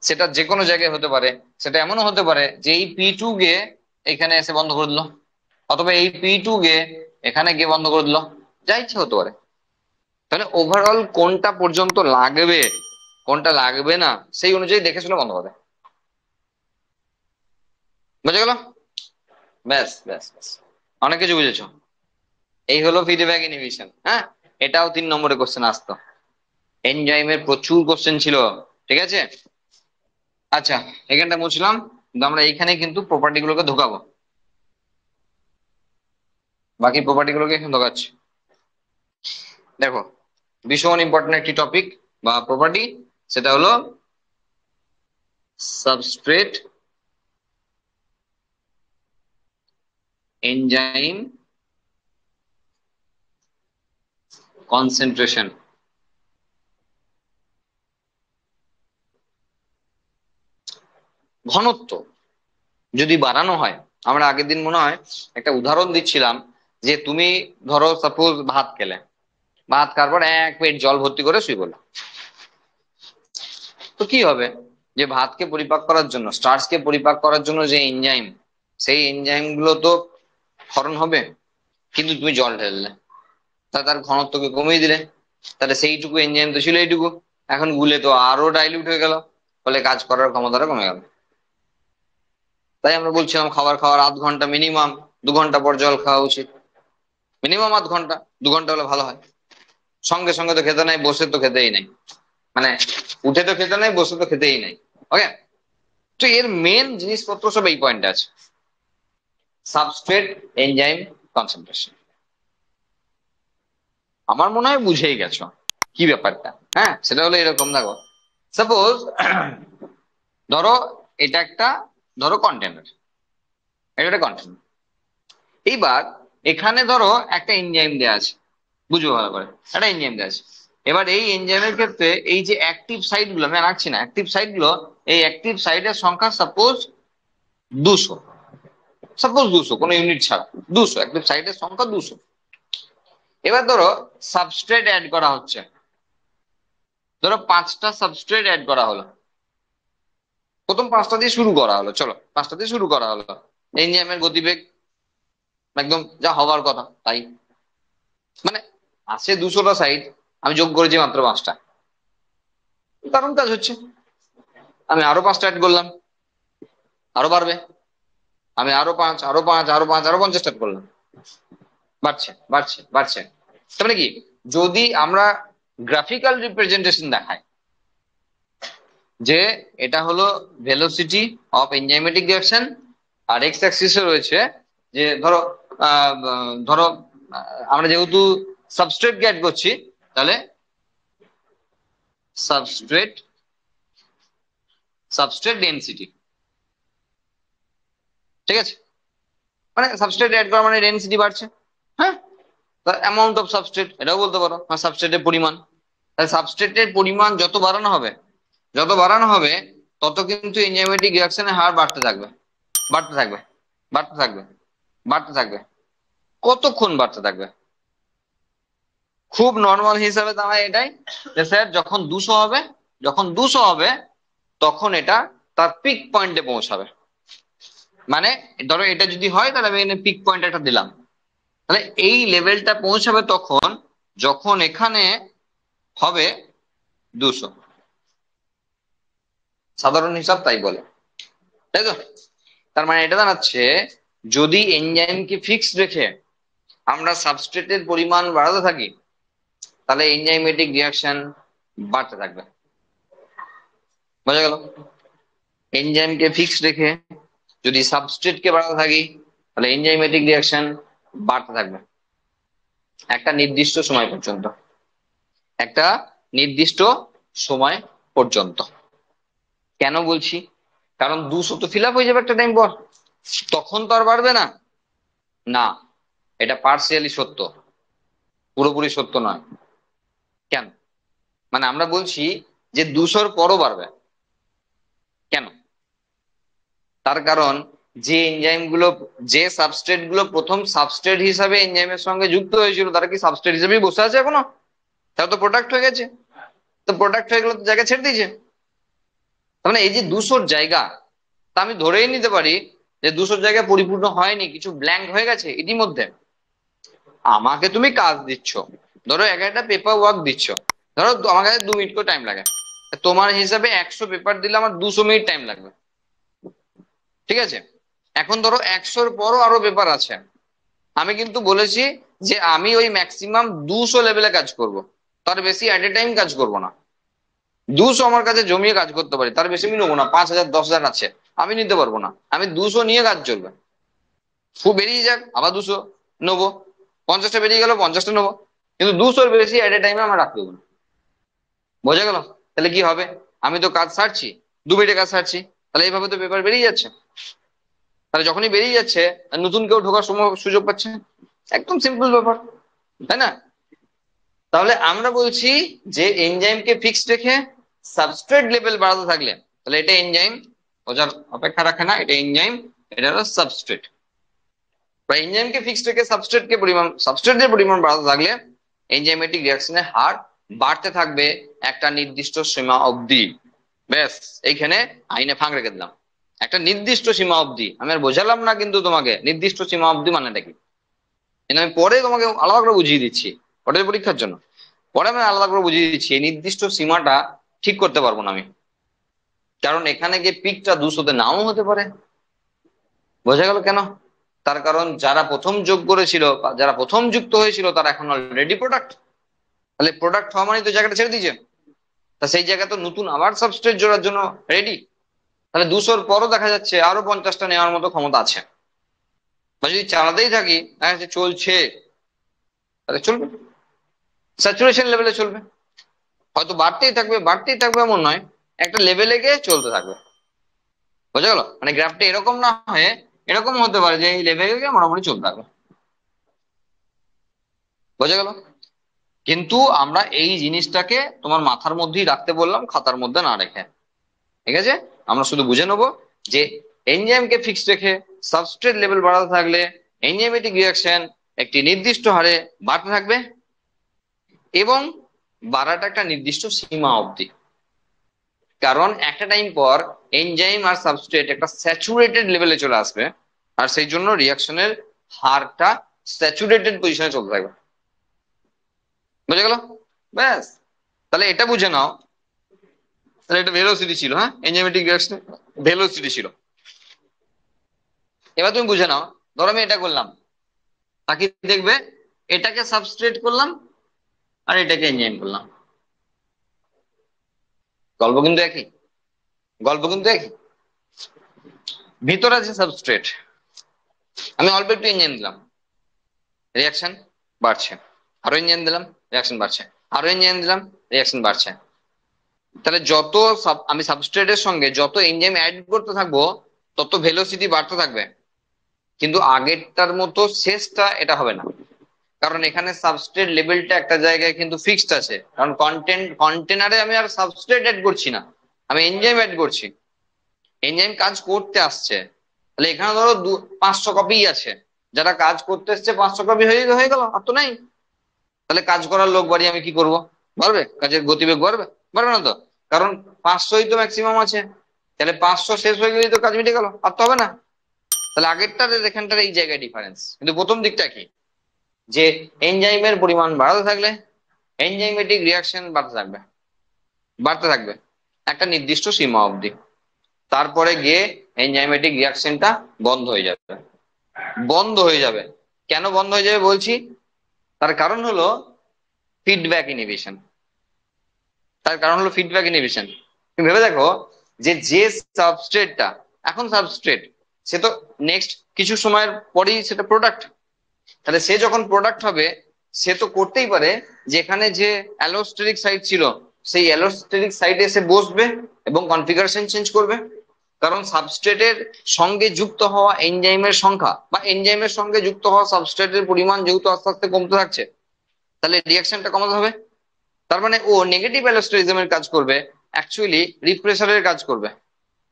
সেটা যে কোনো জায়গায় হতে পারে, সেটা এমনও হতে পারে যে এই পি2 গে এখানে এসে বন্ধ করে দিল, অথবা এই পি2 গে এখানে গিয়ে বন্ধ করে দিল, যা ইচ্ছে হতে পারে। তাহলে ওভারঅল কোনটা পর্যন্ত লাগবে, কোনটা লাগবে না, সেই অনুযায়ী দেখে শুনে বন্ধ করে। বুঝে গেল? ব্যাস ব্যাস ব্যাস, অনেক কিছু বুঝেছো। এই হলো ফিডব্যাক ইনহিবিশন। হ্যাঁ, এটাও 3 নম্বরে কোশ্চেন আসতো, এনজাইমের প্রচুর কোশ্চেন ছিল, ঠিক আছে। আচ্ছা, এখানটা মুছলাম, কিন্তু আমরা এইখানে কিন্তু প্রপার্টি গুলোকে ঢোকাবো, বাকি প্রপার্টি গুলোকে এখন ঢোকাচ্ছি। দেখো, ভীষণ ইম্পর্টেন্ট একটি টপিক বা প্রপার্টি, সেটা হলো সাবস্ট্রেট এনজাইম কনসেন্ট্রেশন। ঘনত্ব যদি বাড়ানো হয়, আমরা আগের দিন মনে হয় একটা উদাহরণ দিচ্ছিলাম, যে তুমি ধরো সাপোজ ভাত খেলে, ভাত খাওয়ার পর 1 পেট জল ভর্তি করে শুয়ে পড়লো, তো কি হবে, যে ভাতকে পরিপাক করার জন্য, স্টার্চকে পরিপাক করার জন্য যে এনজাইম, সেই এনজাইম গুলো তো ক্ষরণ হবে, কিন্তু তুমি জল ঢেললে, তা তার ঘনত্বকে কমিয়ে দিলে, তাহলে সেইটুকু এনজাইম তো ছিল এইটুকু, এখন গুলে তো আরো ডাইলিউট হয়ে গেল, ফলে কাজ করার ক্ষমতাটা কমে গেল। তাই আমরা বলছিলাম খাবার খাওয়ার আধ ঘন্টা মিনিমাম, 2 ঘন্টা পর জল খাওয়া উচিত, মিনিমাম আধ ঘন্টা, 2 ঘন্টা হলে ভালো হয়। সঙ্গে সঙ্গে তো খেতে নাই, বসে তো খেতেই নাই, মানে উঠে তো খেতে নাই, বসে তো খেতেই নাই। ওকে, তো এর মেন জিনিসপত্র সব এই পয়েন্টে আছে, সাবস্ট্রেট এনজাইম কনসেন্ট্রেশন। আমার মনে হয় বুঝেই গেছো কি ব্যাপারটা। হ্যাঁ, সেটা হলো এরকম, দেখো সাপোজ ধরো এটা একটা, ধরো কন্টেনার, এটা একটা কন্টেনার। এইবার এখানে ধরো একটা এনজাইম দেওয়া আছে, বুঝবো ভালো করে, একটা এনজাইম দেওয়া আছে। এবার এই এনজাইমের ক্ষেত্রে এই যে অ্যাক্টিভ সাইট গুলো, আমি রাখছি না অ্যাক্টিভ সাইট গুলো, এই অ্যাক্টিভ সাইটের সংখ্যা সাপোজ 200, সাপোজ 200, কোনো ইউনিট ছাড়া 200, অ্যাক্টিভ সাইটের সংখ্যা 200। এবার ধরো সাবস্ট্রেট অ্যাড করা হচ্ছে, ধরো 5টা সাবস্ট্রেট অ্যাড করা হলো, প্রথম 5টা দিয়ে শুরু করা হলো, চলো 5টা দিয়ে শুরু করা হলো। এনজাইমের গতিবেগ একদম যা হবার কথা তাই, মানে আছে 200টা সাইট, আমি যোগ করেছি মাত্র 5টা, কারণ কাজ হচ্ছে। আমি আরো 5টা অ্যাড করলাম, আরো বাড়বে, আমি আরো 5, আরো 5, আরো 5, আরো 50টা অ্যাড করলাম, বাড়ছে বাড়ছে বাড়ছে। তার মানে কি, যদি আমরা গ্রাফিক্যাল রিপ্রেজেন্টেশন দেখায় যে এটা হলো ভেলোসিটি অফ এনজাইমেটিক রিঅ্যাকশন, আর এক্স অ্যাক্সিসে রয়েছে যে ধরো ধরো আমরা যেহেতু সাবস্ট্রেট কে অ্যাড করছি, তাহলে সাবস্ট্রেট সাবস্ট্রেট ডেনসিটি, ঠিক আছে? মানে সাবস্ট্রেট অ্যাড করা মানে ডেনসিটি বাড়ছে। হ্যাঁ, অ্যামাউন্ট অফ সাবস্ট্রেট এটাও বলতে পারো, সাবস্ট্রেটের পরিমাণ। তাহলে সাবস্ট্রেটের পরিমাণ যত বাড়ানো হবে, যত বাড়ানো হবে তত কিন্তু এনজাইমেটিক রিঅ্যাকশনের হার বাড়তে থাকবে, বাড়তে থাকবে, বাড়তে থাকবে, বাড়তে থাকবে। কতক্ষণ বাড়তে থাকবে? খুব নর্মাল হিসাবে দাঁড়ায় এটাই যে স্যার যখন 200 হবে, যখন 200 হবে তখন এটা তার পিক পয়েন্টে পৌঁছাবে। মানে ধরো এটা যদি হয় তাহলে আমি এখানে পিক পয়েন্ট একটা দিলাম, তাহলে এই লেভেলটা পৌঁছাবে তখন যখন এখানে হবে 200। সাধারণ হিসাব তাই বলে, তাই তো? তার মানে এটা দাঁড়াচ্ছে যদি এনজাইমকে ফিক্সড রেখে আমরা সাবস্ট্রেটের পরিমাণ বাড়াতে থাকি তাহলে এনজাইমেটিক রিঅ্যাকশন বাড়তে থাকবে। বোঝা গেল? এনজাইমকে ফিক্সড রেখে যদি সাবস্ট্রেটকে বাড়াতে থাকি তাহলে এনজাইমেটিক রিঅ্যাকশন বাড়তে থাকবে একটা নির্দিষ্ট সময় পর্যন্ত, একটা নির্দিষ্ট সময় পর্যন্ত। কেন বলছি? কারণ 200 তো ফিল আপ হয়ে যাবে একটা টাইম পর, তখন তো আর বাড়বে না। না, এটা পার্সিয়ালি সত্য, পুরোপুরি সত্য নয়। কেন? মানে আমরা বলছি যে 200-র পরও বাড়বে। কেন? তার কারণ যে এনজাইম গুলো, যে সাবস্ট্রেট গুলো প্রথম সাবস্ট্রেট হিসাবে এনজাইমের সঙ্গে যুক্ত হয়েছিল তারা কি সাবস্ট্রেট হিসেবেই বসে আছে এখনো? তারা তো প্রোডাক্ট হয়ে গেছে। তো প্রোডাক্ট হয়ে গেলে তো জায়গা ছেড়ে দিয়েছে। তার মানে এই যে 200-র জায়গা, তা আমি ধরেই নিতে পারি যে 200-র জায়গা পরিপূর্ণ হয়নি, কিছু ব্ল্যাঙ্ক হয়ে গেছে ইতিমধ্যে। আমাকে তুমি কাজ দিচ্ছ, ধরো একটা পেপার ওয়ার্ক দিচ্ছ, ধরো আমার কাছে 2 মিনিট করে টাইম লাগে, তোমার হিসাবে 100 পেপার দিলে আমার 200 মিনিট টাইম লাগবে, ঠিক আছে? এখন ধরো 100-র পরও আরো পেপার আছে, আমি কিন্তু বলেছি যে আমি ওই ম্যাক্সিমাম 200 লেভেলে কাজ করব, তার বেশি অ্যাট এ টাইম কাজ করব না। 200 আমার কাছে জমিয়ে কাজ করতে পারি, তার বেশি আমি নেবো না। 5,000 10,000 আছে, আমি নিতে পারবো না। আমি 200 নিয়ে কাজ চলবে, খুব বেরিয়ে যাক আবার 200 নেবো, 50টা বেরিয়ে গেল 50টা নেবো, কিন্তু 200-র বেশি অ্যাট এ টাইমে আমার রাখতে দেবো না। বোঝা গেল? তাহলে কি হবে? আমি তো কাজ সারছি, 2 মিনিটে কাজ সারছি, তাহলে এইভাবে তো পেপার বেরিয়ে যাচ্ছে। তাহলে যখনই বেরিয়ে যাচ্ছে আর নতুন কেউ ঢোকার সময় সুযোগ পাচ্ছে, একদম সিম্পল ব্যাপার, তাই না? তাহলে আমরা বলছি যে এনজাইমকে ফিক্সড রেখে সাবস্ট্রেট লেভেল বাড়াতে থাকলে তাহলে এটা এনজাইম, বোঝার অপেক্ষা রাখে না, এটা এনজাইম, এটা হলো সাবস্ট্রেট। বা এনজাইমকে ফিক্সড রেখে সাবস্ট্রেটের পরিমাণ বাড়াতে থাকলে এনজাইমেটিক রিঅ্যাকশনের হার বাড়তে থাকবে একটা নির্দিষ্ট সীমা অবধি। ব্যাস, এইখানে আইনে ফাঁক রেখে দিলাম, একটা নির্দিষ্ট সীমা অবধি। আমি আর বোঝালাম না কিন্তু তোমাকে নির্দিষ্ট সীমা অবধি মানেটা কি, কিন্তু আমি পরে তোমাকে আলাদা করে বুঝিয়ে দিচ্ছি পরের পরীক্ষার জন্য। পরে আমি আলাদা করে বুঝিয়ে দিচ্ছি এই নির্দিষ্ট সীমাটা ঠিক করতে পারবো না আমি, কারণ এখানে গিয়ে পিকটা 200-তে নাও হতে পারে। বোঝা গেল কেন? তার কারণ যারা প্রথম যোগ করেছিল বা যারা প্রথম যুক্ত হয়েছিল তারা এখন অলরেডি প্রোডাক্ট, তাহলে প্রোডাক্ট হওয়া মানে তো জায়গাটা ছেড়ে দিয়েছে, তা সেই জায়গা তো নতুন আবার সাবস্ট্রেট জোড়ার জন্য রেডি। তাহলে 200-র পরও দেখা যাচ্ছে আরো 50টা নেওয়ার মতো ক্ষমতা আছে। বা যদি চালাতেই থাকি চলছে, তাহলে চলবে, স্যাচুরেশন লেভেলে চলবে, হয়তো বাড়তেই থাকবে বাড়তেই থাকবে এমন নয়, একটা লেভেলে গিয়ে চলতে থাকবে। বোঝা গেল? মানে গ্রাফটা এরকম না হয়ে এরকম হতে পারে যে এই লেভেলে গিয়ে মোটামুটি চলতে থাকবে। বোঝা গেল? কিন্তু আমরা এই জিনিসটাকে তোমার মাথার মধ্যেই রাখতে বললাম, খাতার মধ্যে না রেখে। ঠিক আছে? আমরা শুধু বুঝে নেবো যে এনজাইমকে ফিক্সড রেখে সাবস্ট্রেট লেভেল বাড়াতে থাকলে এনজাইমেটিক রিঅ্যাকশন একটি নির্দিষ্ট হারে বাড়তে থাকবে এবং বাড়াটা একটা নির্দিষ্ট সীমা অবধি। কারণ একটা টাইম পর এনজাইম আর সাবস্ট্রেট একটা স্যাচুরেটেড লেভেলে চলে আসবে, আর সেই জন্য রিঅ্যাকশনের হারটা স্যাচুরেটেড পজিশনে চলতে থাকবে। বুঝে গেল? ব্যাস, তাহলে এটা বুঝে নাও, তাহলে এটা ভেলোসিটি ছিল, হ্যাঁ, এনজাইমেটিক রিঅ্যাকশন ভেলোসিটি ছিল। এবার তুমি বুঝে নাও, ধরো আমি এটা করলাম, তাকে দেখবে এটাকে সাবস্ট্রেট করলাম আর এটাকে এনজাইম করলাম, গল্প কিন্তু একই, গল্প কিন্তু একই। ভিতরে আছে সাবস্ট্রেট, আমি অল্প একটু এনজাইম দিলাম, রিয়াকশন বাড়ছে, আরো এনজাইম দিলাম, রিয়াকশন বাড়ছে, আরো এনজাইম দিলাম, রিয়াকশন বাড়ছে। তাহলে আমি সাবস্ট্রেটের সঙ্গে যত এনজাইম অ্যাড করতে থাকবো তত ভেলোসিটি বাড়তে থাকবে, কিন্তু আগেরটার মতো শেষটা এটা হবে না। কারণ এখানে সাবস্ট্রেট লেভেলটা একটা জায়গায় কিন্তু ফিক্সড আছে, কারণ কন্টেনারে আমি আর সাবস্ট্রেট অ্যাড করছি না, আমি এনজাইম অ্যাড করছি, এনজাইম কাজ করতে আসছে। তাহলে এখানে ধরো 500 কপি আছে, যারা কাজ করতে এসছে 500 কপি হয়ে গেল, আর তো নাই। তাহলে কাজ করার লোক বাড়িয়ে আমি কি করব? বাড়বে, কাজের গতিবেগ বাড়বে? বাড়বে না তো, কারণ 500ই তো ম্যাক্সিমাম আছে। তাহলে 500 শেষ হয়ে গেলেই তো কাজ মিটে গেল, আর তো হবে না। তাহলে আগেরটার এখানটার এই জায়গায় ডিফারেন্স, কিন্তু প্রথম দিকটা কি, যে এনজাইমের পরিমাণ বাড়াতে থাকলে এনজাইমেটিক রিয়াকশন বাড়তে থাকবে একটা নির্দিষ্ট সীমা অবধি, তারপরে গিয়ে এনজাইমেটিক রিয়াকশনটা বন্ধ হয়ে যাবে। বন্ধ হয়ে যাবে, কেন বন্ধ হয়ে যাবে বলছি, তার কারণ হলো ফিডব্যাক ইনহিবিশন। তুমি ভেবে দেখো, যে সাবস্ট্রেটটা এখন সাবস্ট্রেট, সে তো নেক্সট কিছু সময়ের পরেই সেটা প্রোডাক্ট। তাহলে সে যখন প্রোডাক্ট হবে, সে তো করতেই পারে যেখানে যে অ্যালোস্টেরিক সাইট ছিল সেই অ্যালোস্টেরিক সাইটে এসে বসবে এবং কনফিগারেশন চেঞ্জ করবে। কারণ সাবস্ট্রেটের সঙ্গে যুক্ত হওয়া এনজাইমের সংখ্যা বা এনজাইমের সঙ্গে যুক্ত হওয়া সাবস্ট্রেটের পরিমাণ যেহেতু আস্তে আস্তে কমতে থাকছে, তাহলে রিয়াকশনটা কমাতে হবে। তার মানে ও নেগেটিভ অ্যালোস্টেরিজমের কাজ করবে, অ্যাকচুয়ালি রিপ্রেসারের কাজ করবে,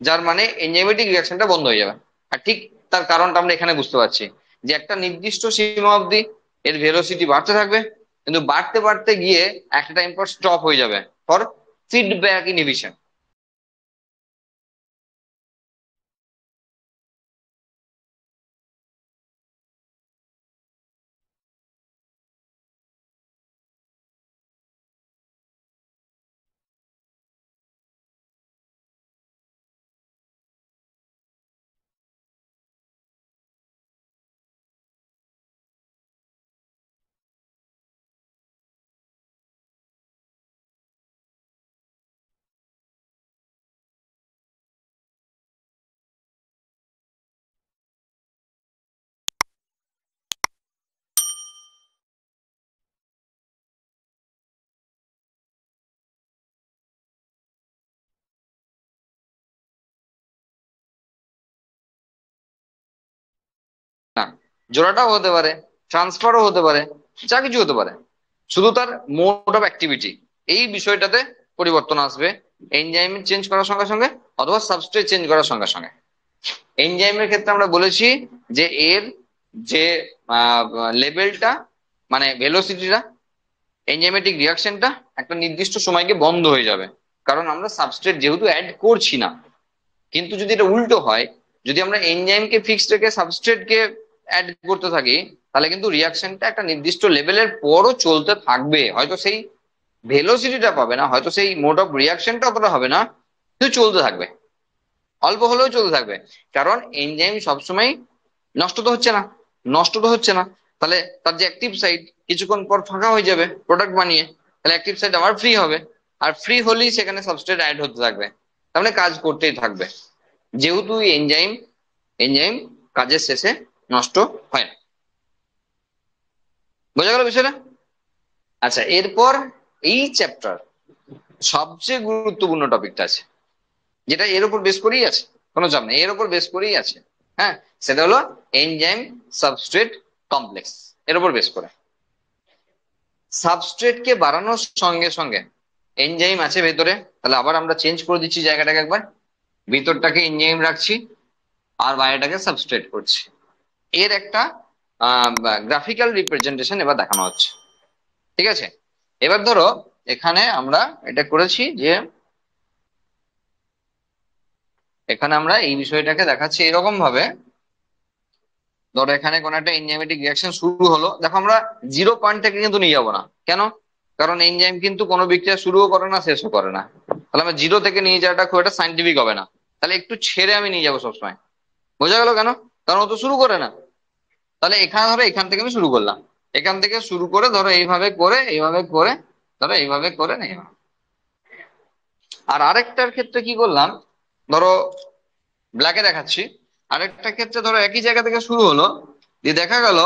যার মানে এনজাইমেটিক রিয়াকশনটা বন্ধ হয়ে যাবে। আর ঠিক তার কারণটা আমরা এখানে বুঝতে পারছি, যে একটা নির্দিষ্ট সীমা অবধি এর ভেলোসিটি বাড়তে থাকবে, কিন্তু বাড়তে বাড়তে গিয়ে একটা টাইম পর স্টপ হয়ে যাবে ফর ফিডব্যাক ইনহিবিশন। না, জোড়াটাও হতে পারে, ট্রান্সফারও হতে পারে, যা কিছু হতে পারে, শুধু তার মোড অফ অ্যাক্টিভিটি এই বিষয়টাতে পরিবর্তন আসবে এনজাইম চেঞ্জ করার সঙ্গে সঙ্গে অথবা সাবস্ট্রেট চেঞ্জ করার সঙ্গে সঙ্গে। এনজাইমের ক্ষেত্রে আমরা বলেছি যে এর যে লেভেলটা মানে ভেলোসিটিটা, এনজাইমেটিক রিয়াকশনটা একটা নির্দিষ্ট সময়কে বন্ধ হয়ে যাবে, কারণ আমরা সাবস্ট্রেট যেহেতু অ্যাড করছি না। কিন্তু যদি এটা উল্টো হয়, যদি আমরা এনজাইমকে ফিক্সড রেখে সাবস্ট্রেটকে অ্যাড করতে থাকি, তাহলে কিন্তু রিয়াকশনটা একটা নির্দিষ্ট লেভেলের পরও চলতে থাকবে, হয়তো সেই ভেলোসিটিটা পাবে না, হয়তো সেই মোড অফ রিয়াকশনটা অতটা হবে না, কিন্তু চলতে থাকবে, অল্প হলেও চলতে থাকবে। কারণ এনজাইম সবসময় নষ্ট তো হচ্ছে না, নষ্ট তো হচ্ছে না, তাহলে তার যে অ্যাক্টিভ সাইট কিছুক্ষণ পর ফাঁকা হয়ে যাবে প্রোডাক্ট বানিয়ে, তাহলে অ্যাক্টিভ সাইট আবার ফ্রি হবে, আর ফ্রি হলেই সেখানে সাবস্ট্রেট অ্যাড হতে থাকবে, তার মানে কাজ করতেই থাকবে, যেহেতু এনজাইম এনজাইম কাজের শেষে নষ্ট হয় না। বোঝা গেল বিষয়টা? আচ্ছা, এরপর এই চ্যাপ্টার সবচেয়ে গুরুত্বপূর্ণ টপিকটা আছে, যেটা এর উপর বেস করেই আছে, কোনো চাপ নেই, এর উপর বেস করেই আছে। হ্যাঁ, সেটা হলো এনজাইম সাবস্ট্রেট কমপ্লেক্স। এর উপর বেস করে সাবস্ট্রেটকে বাড়ানোর সঙ্গে সঙ্গে এনজাইম আছে ভেতরে, তাহলে আবার আমরা চেঞ্জ করে দিচ্ছি জায়গাটাকে একবার, ভিতরটাকে এনজাইম রাখছি আর বাইরেটাকে সাবস্ট্রেট করছি। এর একটা গ্রাফিক্যাল রিপ্রেজেন্টেশন এবার দেখানো হচ্ছে, ঠিক আছে? এবার ধরো এখানে আমরা এটা করেছি যে এখানে আমরা এই বিষয়টাকে দেখাচ্ছি এরকম ভাবে, ধরো এখানে কোন একটা এনজাইমেটিক রিয়াকশন শুরু হলো, দেখো আমরা 0 পয়েন্ট থেকে কিন্তু নিয়ে যাবো না, কেন? কারণ এনজাইম কিন্তু কোনো বিক্রিয়া শুরুও করে না শেষও করে না, তাহলে আমরা 0 থেকে নিয়ে যাওয়াটা খুব একটা সাইন্টিফিক হবে না, তাহলে একটু ছেড়ে আমি নিয়ে যাবো সবসময়। বোঝা গেল কেন? কারণ ও তো শুরু করে না। তাহলে এখানে ধরো এখান থেকে আমি শুরু করলাম, এখান থেকে শুরু করে ধরো এইভাবে করে এইভাবে করে, ধরো এইভাবে করে নেই, আর আরেকটার ক্ষেত্রে কি করলাম, ধরো ব্ল্যাকে দেখাচ্ছি, আরেকটা ক্ষেত্রে ধরো একই জায়গা থেকে শুরু হলো, দিয়ে দেখা গেল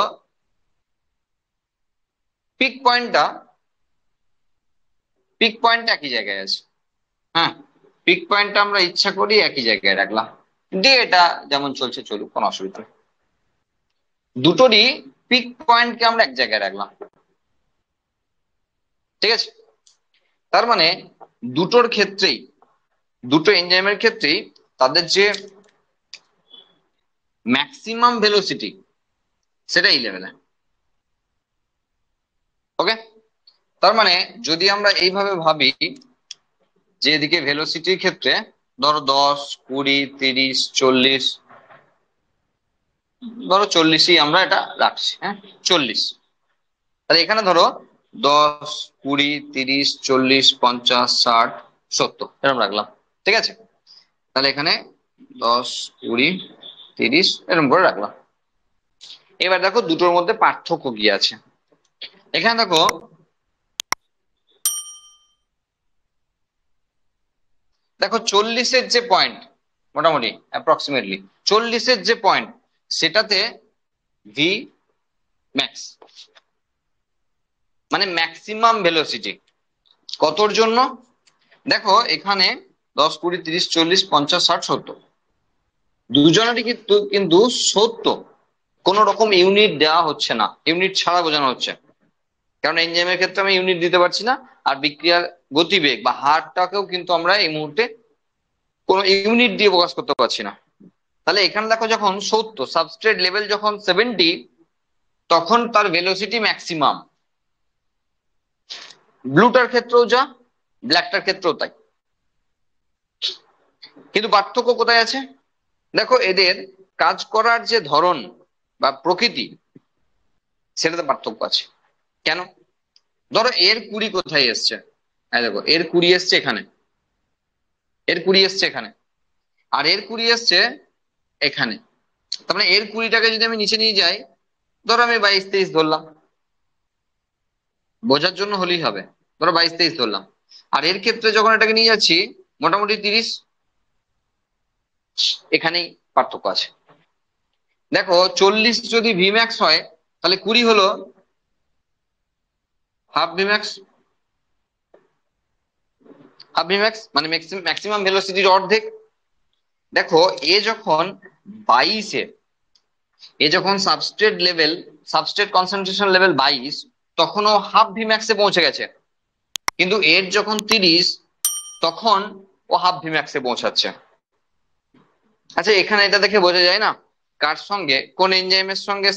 পিক পয়েন্টটা একই জায়গায় আছে। হ্যাঁ, পিক পয়েন্টটা আমরা ইচ্ছা করি একই জায়গায় রাখলাম, দিয়ে এটা যেমন চলছে চলুক, কোনো অসুবিধা নেই। দুটোরই পিক পয়েন্টকে আমরা এক জায়গায় রাখলাম, ঠিক আছে। তার মানে দুটোর ক্ষেত্রেই, দুটো এনজাইমের ক্ষেত্রেই তাদের যে ম্যাক্সিমাম ভেলোসিটি সেটা এই লেভেলে। ওকে, তার মানে যদি আমরা এইভাবে ভাবি যে এদিকে ভেলোসিটির ক্ষেত্রে ধরো 10, 20, 30, 40, ধরো 40ই আমরা এটা রাখছি, হ্যাঁ 40। তাহলে এখানে ধরো 10, 20, 30, 40, 50, 60, 70 এরকম রাখলাম, ঠিক আছে। তাহলে এখানে 10, 20, 30 এরকম করে রাখলাম। এবার দেখো দুটোর মধ্যে পার্থক্য কি আছে। এখানে দেখো, দেখো 40-এর যে পয়েন্ট, মোটামুটি অ্যাপ্রক্সিমেটলি 40-এর যে পয়েন্ট, সেটাতে ভি ম্যাক্স মানে ম্যাক্সিমাম ভেলোসিটি কতর জন্য। দেখো এখানে 10, 20, 30, 40, 50, 60, 70 দুজনেরই কিন্তু কিন্তু 70 কোন রকম ইউনিট দেওয়া হচ্ছে না, ইউনিট ছাড়া বোঝানো হচ্ছে। কারণ এনজাইমের ক্ষেত্রে আমি ইউনিট দিতে পারছি না, আর বিক্রিয়ার গতিবেগ বা হারটাকেও কিন্তু আমরা এই মুহূর্তে কোনো ইউনিট দিয়ে প্রকাশ করতে পারছি না। তাহলে এখানে দেখো যখন 70, সাবস্ট্রেট লেভেল যখন 70, তখন তার ভেলোসিটি ম্যাক্সিমাম। ব্লুটার ক্ষেত্রেও যা, ব্ল্যাকটার ক্ষেত্রেও তাই। কিন্তু পার্থক্য কোথায় আছে, দেখো এদের কাজ করার যে ধরন বা প্রকৃতি, সেটাতে পার্থক্য আছে। কেন, ধরো এর 20 কোথায় এসছে, এই দেখো এর 20 এসছে এখানে, এর 20 এসছে এখানে, আর এর 20 এসছে এখানে। তার মানে এর 20টাকে যদি আমি নিচে নিয়ে যাই, ধরো আমি 22, 23 ধরলাম, বোঝার জন্য হলেই হবে, ধরো 22, 23 ধরলাম। আর এর ক্ষেত্রে যখন এটাকে নিয়ে যাচ্ছি মোটামুটি 30, এখানেই পার্থক্য আছে। দেখো 40 যদি ভিম্যাক্স হয়, তাহলে 20 হলো হাফ ভিম্যাক্স। হাফ ভিম্যাক্স মানে ম্যাক্সিমাম ভেলোসিটির অর্ধেক। দেখো এ যখন 22-এ, এ যখন সাবস্ট্রেট কনসেন্ট্রেশন লেভেল 22, তখন ও হাফ ভিম্যাক্সে পৌঁছে গেছে। কিন্তু এর যখন 30, তখন ও হাফ ভিম্যাক্সে পৌঁছাচ্ছে। আচ্ছা এখানে এটা দেখে বোঝা যায় না কার সঙ্গে, কোন এনজাইমের সঙ্গে,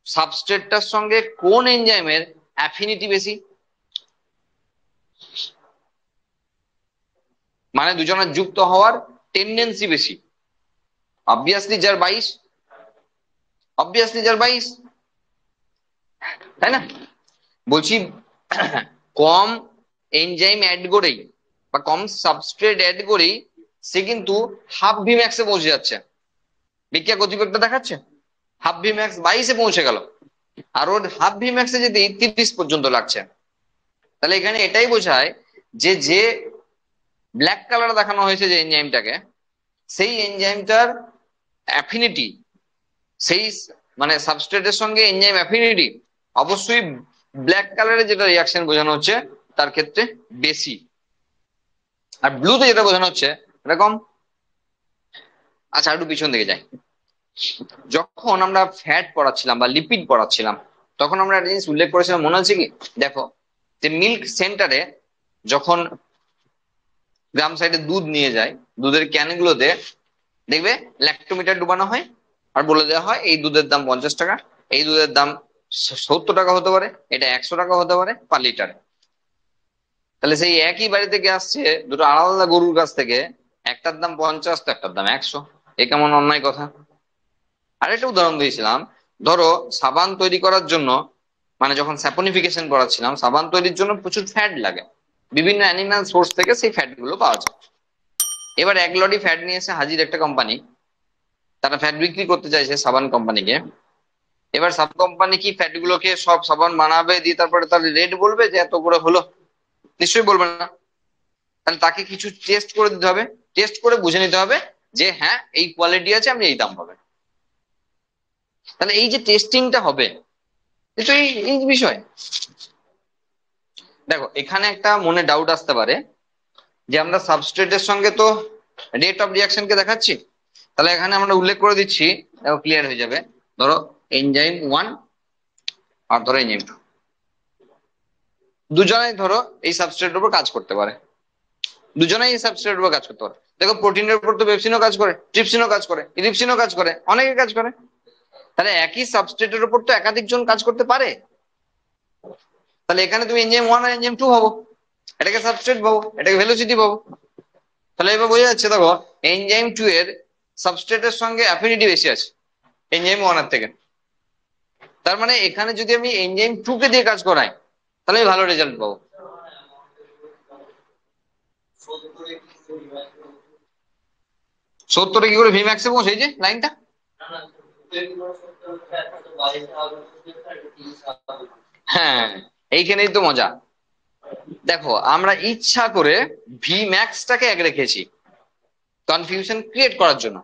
সাবস্ট্রেটটার সঙ্গে কোন এনজাইমের অ্যাফিনিটি বেশি, মানে দুজনের যুক্ত হওয়ার টেন্ডেন্সি বেশি। অবভিয়াসলি যার 22, অবভিয়াসলি যার 22, তাই না? বলছি কম এনজাইম অ্যাড করেই বা কম সাবস্ট্রেট অ্যাড করেই সে কিন্তু হাফ ভিম্যাক্সে পৌঁছে যাচ্ছে। বিক্রিয়া গতিবেগটা দেখাচ্ছে হাফ ভিম্যাক্স 22-এ পৌঁছে গেল, আর ওর হাফ ভিম্যাক্সে যেতে 30 পর্যন্ত লাগছে। তাহলে এখানে এটাই বোঝায় যে যে ব্ল্যাক কালার দেখানো হয়েছে যে এনজাইমটাকে, সেই এনজাইমটার অ্যাফিনিটি, সেই মানে সাবস্ট্রেটের সঙ্গে এনজাইম অ্যাফিনিটি অবশ্যই ব্ল্যাক কালারে যেটা রিয়াকশন বোঝানো হচ্ছে তার ক্ষেত্রে বেশি, আর ব্লুতে যেটা বোঝানো হচ্ছে এটা কম। আচ্ছা একটু পিছন দিকে যাই। যখন আমরা ফ্যাট পড়াচ্ছিলাম বা লিপিড পড়াচ্ছিলাম, তখন আমরা একটা জিনিস উল্লেখ করেছিলাম, মনে আছে কি? দেখো যে মিল্ক সেন্টারে যখন গ্রাম সাইডে দুধ নিয়ে যায়, দুধের ক্যানগুলোতে দেখবে ল্যাক্টোমিটার ডুবানো হয়, আর বলে দেওয়া হয় এই দুধের দাম 50 টাকা, এই দুধের দাম 70 টাকা হতে পারে, এটা 100 টাকা হতে পারে পার লিটারে। তাহলে সেই একই বাড়ি থেকে আসছে দুটো আলাদা আলাদা গরুর কাছ থেকে, একটার দাম 50 তো একটার দাম 100, এ কেমন অন্যায় কথা। আরেকটা উদাহরণ দিয়েছিলাম, ধরো সাবান তৈরি করার জন্য, মানে যখন স্যাপনিফিকেশন করাচ্ছিলাম, সাবান তৈরির জন্য প্রচুর ফ্যাট লাগে, বিভিন্ন অ্যানিমাল সোর্স থেকে সেই ফ্যাট গুলো পাওয়া যায়। এবার এক লরি ফ্যাট নিয়ে এসে হাজির একটা কোম্পানি, তারা ফ্যাট বিক্রি করতে চাইছে সাবান কোম্পানিকে। এবার সাব কোম্পানি কি ফ্যাট গুলোকে সব সাবান বানাবে, দিয়ে তারপরে তার রেট বলবে যে এত করে হলো? নিশ্চয়ই বলবে না। তাহলে তাকে কিছু টেস্ট করে দিতে হবে, টেস্ট করে বুঝে নিতে হবে যে হ্যাঁ এই কোয়ালিটি আছে, আপনি এই দাম পাবেন। তাহলে এই যে টেস্টিংটা হবে, এটা এই বিষয়। দেখো এখানে একটা মনে ডাউট আসতে পারে যে আমরা সাবস্ট্রেটের সঙ্গে তো রেট অফ রিয়াকশন কে দেখাচ্ছি, তাহলে এখানে আমরা উল্লেখ করে দিচ্ছি, দেখো ক্লিয়ার হয়ে যাবে। ধরো এনজাইম 1 আর ধরো এনজাইম 2, দুজনেই ধরো এই সাবস্ট্রেটের উপর কাজ করতে পারে, দুজনেই এই সাবস্ট্রেটের উপর কাজ করতে পারে। দেখো প্রোটিনের উপর তো পেপসিনও কাজ করে, ট্রিপসিনও কাজ করে, ইরিপসিনও কাজ করে, অনেকে কাজ করে। তাহলে একই সাবস্ট্রেটের উপর তো একাধিক জন কাজ করতে পারে। তাহলে এখানে তুমি এনজাইম 1 আর এনজাইম 2 পাবো, এটাকে সাবস্ট্রেট পাবো, এটাকে ভেলোসিটি পাবো। তাহলে এবার বোঝা যাচ্ছে, দেখো এনজাইম 2 এর সাবস্ট্রেটের সঙ্গে অ্যাফিনিটি বেশি আছে এনজাইম 1 এর থেকে। তার মানে এখানে যদি আমি এনজাইম 2 কে দিয়ে কাজ করাই তাহলে আমি ভালো রেজাল্ট পাবো। 70-এ কি করে ভিম্যাক্সে পৌঁছে, এই যে লাইনটা। হ্যাঁ, এইখানেই তো মজা। দেখো আমরা ইচ্ছা করে ভি ম্যাক্সটাকে এক রেখেছি কনফিউশন ক্রিয়েট করার জন্য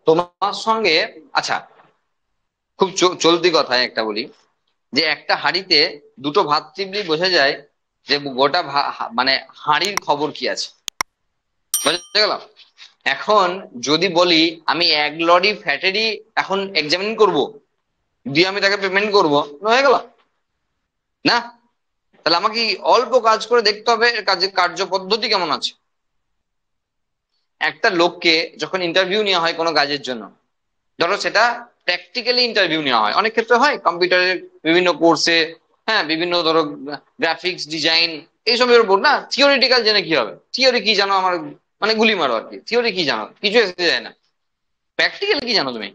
তোমার সঙ্গে। আচ্ছা, খুব চলতি কথায় একটা বলি, যে একটা হাঁড়িতে দুটো ভাত চিপলি বোঝা যায় যে গোটা মানে হাঁড়ির খবর কি আছে, বুঝতে গেল। এখন যদি বলি আমি 1 লরি ফ্যাটেরই এখন এক্সামিন করব, দিয়ে আমি তাকে পেমেন্ট করবো, হয়ে গেল না। তাহলে আমাকে অল্প কাজ করে দেখতে হবে এর কাজের কার্য পদ্ধতি কেমন আছে। একটা লোককে যখন ইন্টারভিউ নেওয়া হয় কোনো কাজের জন্য, ধরো সেটা প্র্যাকটিক্যালি ইন্টারভিউ নেওয়া হয়, অনেক ক্ষেত্রে হয় কম্পিউটারের বিভিন্ন কোর্সে, হ্যাঁ বিভিন্ন ধরো গ্রাফিক্স ডিজাইন এইসবের উপর না। থিওরিটিক্যাল জেনে কি হবে, থিওরি কি জানো আমার, মানে গুলি মারো আর কি, থিওরি কি জানো, কিছু এসে যায় না। প্র্যাকটিক্যাল কি জানো তুমি,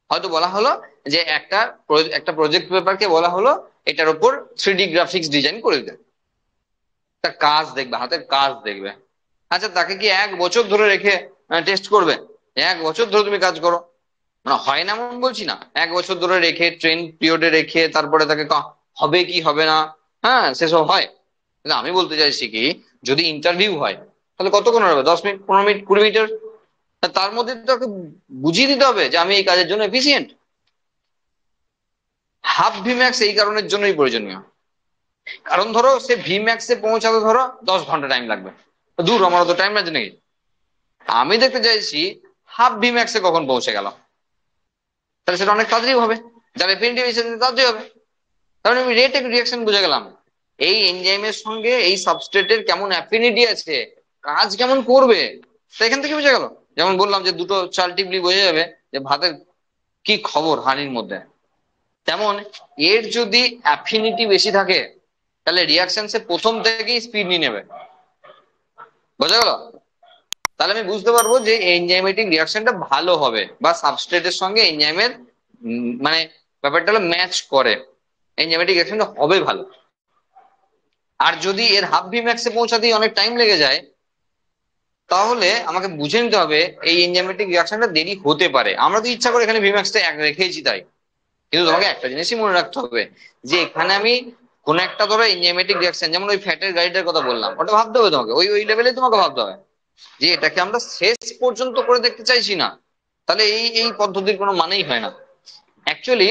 হয়তো বলা হলো যে একটা প্রজেক্ট পেপারকে বলা হলো এটার উপর 3D গ্রাফিক্স ডিজাইন করে দেবে, তার কাজ দেখবে, হাতের কাজ দেখবে। আচ্ছা তাকে কি 1 বছর ধরে রেখে টেস্ট করবে? 1 বছর ধরে তুমি কাজ করো, মানে হয় না এমন বলছি না, 1 বছর ধরে রেখে ট্রেন পিরিয়ডে রেখে তারপরে তাকে হবে কি হবে না, হ্যাঁ সেসব হয়। কিন্তু আমি বলতে চাইছি কি, যদি ইন্টারভিউ হয় তাহলে কতক্ষণ হবে, 10 মিনিট, 15 মিনিট, 20 মিনিটের। তার মধ্যে তোকে বুঝিয়ে দিতে হবে যে আমি এই কাজের জন্য এফিসিয়েন্ট। হাফ ভিম্যাক্স এই কারণের জন্যই প্রয়োজনীয়, কারণ ধরো সে ভিম্যাক্সে পৌঁছাতে ধরো 10 ঘন্টা টাইম লাগবে, দূর আমার তো টাইম লাগছে নাকি। আমি দেখতে চাইছি হাফ ভিম্যাক্সে কখন পৌঁছে গেল, তাহলে সেটা অনেক তাড়াতাড়ি হবে, যার এফিনিটি বেশি তাড়াতাড়ি হবে। কারণ আমি রেট রিয়াকশন বুঝে গেলাম, এই এনজাইমের সঙ্গে এই সাবস্ট্রেটের কেমন অ্যাফিনিটি আছে, কাজ কেমন করবে, তো এখান থেকে বুঝে গেল। যেমন বললাম যে দুটো চাল টিপলি বোঝা যাবে যে ভাতের কি খবর হাঁড়ির মধ্যে, তেমন এর যদি অ্যাফিনিটি বেশি থাকে তাহলে রিয়াকশন সে প্রথম থেকেই স্পিড নিয়ে নেবে, বোঝা গেল। তাহলে আমি বুঝতে পারবো যে এনজাইমেটিক রিয়াকশনটা ভালো হবে বা সাবস্ট্রেটের সঙ্গে এনজাইমের মানে ব্যাপারটা হলো ম্যাচ করে, এনজাইমেটিক রিয়াকশনটা হবে ভালো। আর যদি এর হাফ ভি ম্যাক্সে পৌঁছাতেই অনেক টাইম লেগে যায় তাহলে আমাকে বুঝে নিতে হবে এই এনজাইমেটিক রিয়াকশনটা দেরি হতে পারে। আমরা তো ইচ্ছা করে এখানে ভি ম্যাক্সটা এক রেখেছি তাই, কিন্তু তোমাকে একটা জিনিসই মনে রাখতে হবে যে এখানে আমি কোন একটা ধরো এনজাইমেটিক রিয়াকশন, যেমন ওই ফ্যাটের গাড়িটার কথা বললাম, ওটা ভাবতে হবে তোমাকে, ওই ওই লেভেলে তোমাকে ভাবতে হবে যে এটাকে আমরা শেষ পর্যন্ত করে দেখতে চাইছি না, তাহলে এই এই পদ্ধতির কোনো মানেই হয় না অ্যাকচুয়ালি।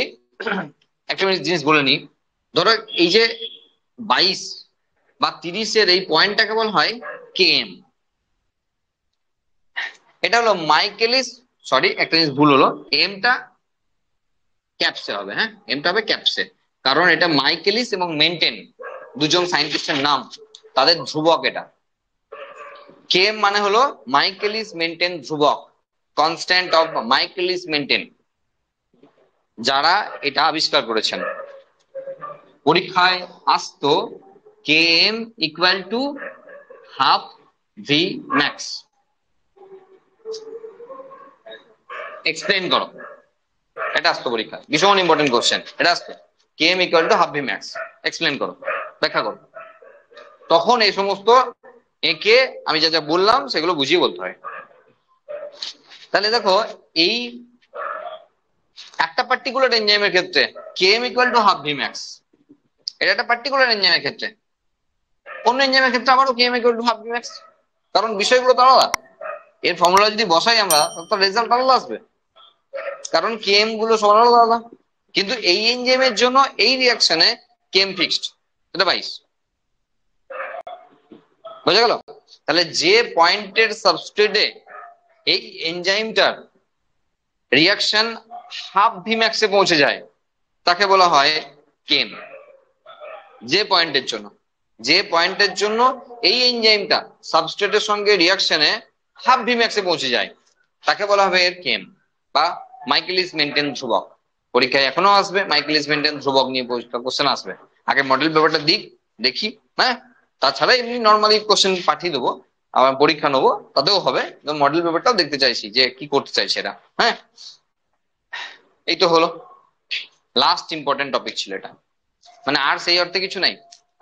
একটা জিনিস বলে নি, ধরো এই যে 22 বা 30-এর এই পয়েন্টটাকে বলা হয় কেএম। এটা হলো মাইকেলিস, সরি একটা জিনিস ভুল হলো, এমটা ক্যাপসে হবে, হ্যাঁ এমটা হবে ক্যাপসে, কারণ এটা মাইকেলিস এবং মেন্টেন দুজন সায়েন্টিস্টের নাম, তাদের ধ্রুবক এটা। কেএম মানে হলো মাইকেলিস মেন্টেন ধ্রুবক, কনস্ট্যান্ট অফ মাইকেলিস মেন্টেন, যারা এটা আবিষ্কার করেছেন। পরীক্ষায় আসতো KM equal to half V max, explain করো, এটা আসতো পরীক্ষা, ভীষণ ইম্পর্টেন্ট কোশ্চেন, এটা আসতো KM equal to half V max, explain করো, ব্যাখ্যা করো। তখন এই সমস্ত একে আমি যা যা বললাম সেগুলো বুঝিয়ে বলতে হয়। তাহলে দেখো এই একটা পার্টিকুলার এনজাইমের ক্ষেত্রে KM equal to half V max, এটা একটা পার্টিকুলার এনজাইমের ক্ষেত্রে। অন্য এনজাইমের ক্ষেত্রে আবারও KM equal to half Vmax, কারণ বিষয়গুলো তো আলাদা। এর ফর্মুলা যদি বসাই আমরা তো রেজাল্ট আলাদা আসবে, কারণ কেএম গুলো সবার আলাদা। কিন্তু এই এনজাইমের জন্য এই রিয়াকশনে কেএম ফিক্সড, এটা 22। বোঝা গেল? তাহলে যে পয়েন্টের সাবস্ট্রেটে এই এনজাইমটার রিয়াকশন হাফ ভিম্যাক্সে পৌঁছে যায় তাকে বলা হয় কেএম। যে পয়েন্টের জন্য এই এনজাইমটা সাবস্ট্রেটের সঙ্গে রিয়াকশনে হাফ ভিম্যাক্সে পৌঁছে যায় তাকে বলা হবে এর কেএম বা মাইকেলিস মেন্টেন ধ্রুবক। পরীক্ষায় এখনো আসবে মাইকেলিস মেন্টেন ধ্রুবক নিয়ে কোশ্চেন আসবে। আগে মডেল পেপারটা দেখি, হ্যাঁ, তাছাড়া এমনি নর্মালি কোশ্চেন পাঠিয়ে দেবো, আবার পরীক্ষা নেবো, তাতেও হবে। মডেল পেপারটাও দেখতে চাইছি যে কি করতে চাইছে এরা। হ্যাঁ, এই তো হলো লাস্ট ইম্পর্টেন্ট টপিক ছিল এটা। মানে আর সেই অর্থে কিছু নাই,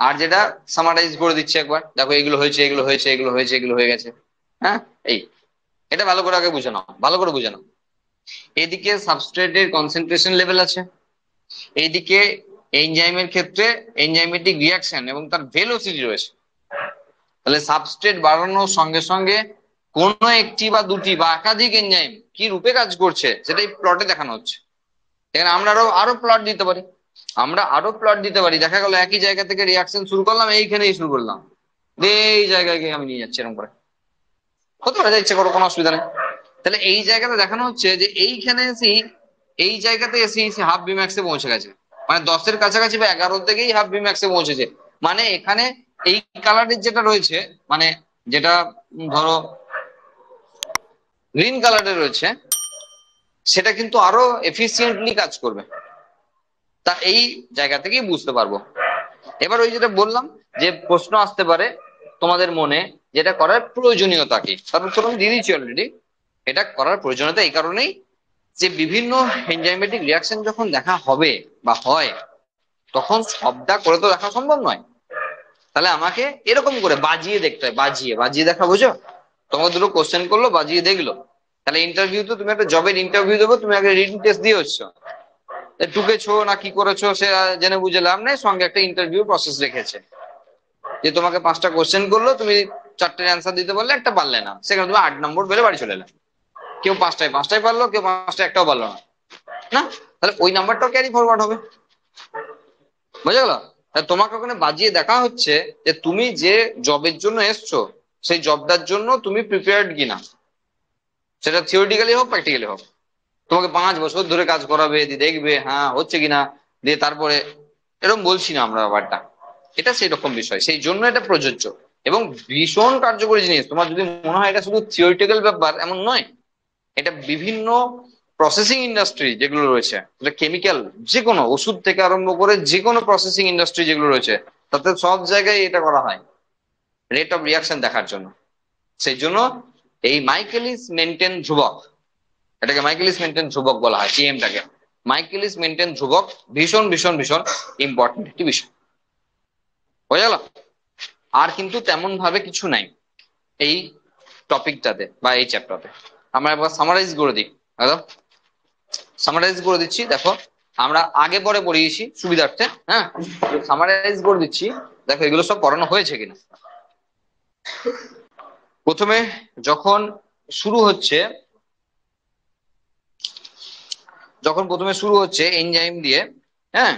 আর যেটা সামারাইজ করে দিচ্ছে একবার, দেখো এগুলো হয়েছে, এগুলো হয়েছে, এগুলো হয়েছে, এগুলো হয়ে গেছে। হ্যাঁ, এটা ভালো করে আগে বুঝে নাও, ভালো করে বুঝে নাও। এদিকে সাবস্ট্রেটের কনসেন্ট্রেশন লেভেল আছে, এইদিকে এনজাইমের ক্ষেত্রে এনজাইমেটিক রিয়াকশন এবং তার ভেলোসিটি রয়েছে। তাহলে সাবস্ট্রেট বাড়ানোর সঙ্গে সঙ্গে কোন একটি বা দুটি বা একাধিক এনজাইম কি রূপে কাজ করছে সেটাই প্লটে দেখানো হচ্ছে। এখানে আমরা আরো প্লট দিতে পারি, দেখা গেল একই জায়গা থেকে রিয়াকশন শুরু করলাম, এইখানেই শুরু করলাম, এই জায়গায় গিয়ে আমি নিয়ে যাচ্ছি, এরকম করে হতে পারে, ইচ্ছে করো, কোনো অসুবিধা নেই। তাহলে এই জায়গাতে দেখানো হচ্ছে যে এইখানে এসে এই জায়গাতে এসে হাফ ভিম্যাক্সে পৌঁছে গেছে, মানে 10-এর কাছাকাছি বা 11 থেকেই হাফ ভিম্যাক্সে পৌঁছেছে। মানে এখানে এই কালারের যেটা রয়েছে, মানে যেটা ধরো গ্রিন কালারের রয়েছে, সেটা কিন্তু আরো এফিসিয়েন্টলি কাজ করবে, তা এই জায়গা থেকেই বুঝতে পারবো। এবার ওই যেটা বললাম যে প্রশ্ন আসতে পারে তোমাদের মনে, যেটা করার প্রয়োজনীয়তা কি, তার উত্তর আমি দিয়ে দিচ্ছি অলরেডি। এটা করার প্রয়োজনীয়তা এই কারণেই যে বিভিন্ন এনজাইমেটিক রিয়াকশন যখন দেখা হবে বা হয়, তখন সবটা করে তো দেখা সম্ভব নয়। তাহলে আমাকে এরকম করে বাজিয়ে দেখতে হয়, বাজিয়ে দেখা, বুঝো? তোমাকে দুটো কোশ্চেন করলো, বাজিয়ে দেখলো। তাহলে ইন্টারভিউ তো তুমি একটা জবের ইন্টারভিউ দেবো, তুমি আগে রিটেন টেস্ট দিয়ে হচ্ছ, টুকেছো না কি করেছো সে জেনে বুঝে লাভ নেই, সঙ্গে একটা ইন্টারভিউ প্রসেস রেখেছে যে তোমাকে 5টা কোশ্চেন করলো, তুমি 4টের অ্যান্সার দিতে পারলে, একটা পারলে না, সেখানে তুমি 8 নম্বর পেলে বাড়ি চলে এলে। কেউ 5টায় পারলো, কেউ 5টা একটাও পারলো না, না, তাহলে ওই নাম্বারটাও ক্যারি ফরওয়ার্ড হবে। বুঝা গেল? তোমাকে ওখানে বাজিয়ে দেখা হচ্ছে যে তুমি যে জবের জন্য এসছো সেই জবটার জন্য তুমি প্রিপেয়ার্ড কিনা, সেটা থিওরিটিক্যালি হোক প্র্যাকটিক্যালি হোক। তোমাকে 5 বছর ধরে কাজ করাবে, দিয়ে দেখবে হ্যাঁ হচ্ছে কিনা, দিয়ে তারপরে, এরকম বলছি না আমরা ব্যাপারটা, এটা সেই রকম বিষয়, সেই জন্য এটা প্রযোজ্য এবং ভীষণ কার্যকরী জিনিস। তোমার যদি মনে হয় এটা শুধু থিওরিটিক্যাল ব্যাপার, এমন নয়। এটা বিভিন্ন প্রসেসিং ইন্ডাস্ট্রি যেগুলো রয়েছে, এটা কেমিক্যাল, যে কোনো ওষুধ থেকে আরম্ভ করে যে কোনো প্রসেসিং ইন্ডাস্ট্রি যেগুলো রয়েছে, তাতে সব জায়গায় এটা করা হয় রেট অফ রিয়াকশন দেখার জন্য। সেই জন্য এই মাইকেলিস মেন্টেন ধ্রুবক, এটাকে মাইকেলিস মেন্টেন ধ্রুবক বলা হয়, টিএমটাকে মাইকেলিস মেন্টেন ধ্রুবক, ভীষণ ভীষণ ভীষণ ইম্পর্টেন্ট একটি বিষয়। বোঝা গেল? আর কিন্তু তেমন ভাবে কিছু নাই এই টপিকটাতে বা এই চ্যাপ্টারতে। আমরা একবার সামারাইজ করে দিই, সামারাইজ করে দিচ্ছি। দেখো আমরা আগে পরে পড়িয়েছি সুবিধার্থে, হ্যাঁ, সামারাইজ করে দিচ্ছি। দেখো এগুলো সব পড়ানো হয়েছে কিনা। প্রথমে যখন শুরু হচ্ছে এনজাইম দিয়ে, হ্যাঁ,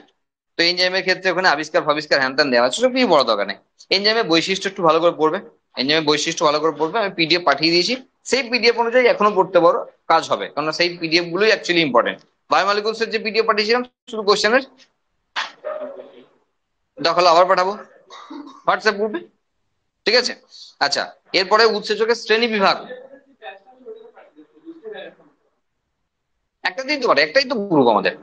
তো এনজাইমের ক্ষেত্রে ওখানে আবিষ্কার ফাবিষ্কার হ্যান ত্যান দেওয়া আছে, সব কিছু বড় দরকার নেই। এনজাইমের বৈশিষ্ট্য একটু ভালো করে পড়বে, আমি পিডিএফ পাঠিয়ে দিয়েছি, সেই পিডিএফ অনুযায়ী এখনো পড়তে পারো, কাজ হবে, কারণ সেই পিডিএফ গুলোই অ্যাকচুয়ালি ইম্পর্টেন্ট। বায়োমলিকুলস এর যে পিডিএফ পাঠিয়েছিলাম শুধু কোশ্চেনের, দেখালো আবার পাঠাবো হোয়াটসঅ্যাপ গ্রুপে, ঠিক আছে? আচ্ছা, এরপরে উৎসেচকের শ্রেণী বিভাগ, একটা দিতে পারে, একটাই তো গ্রুপ আমাদের।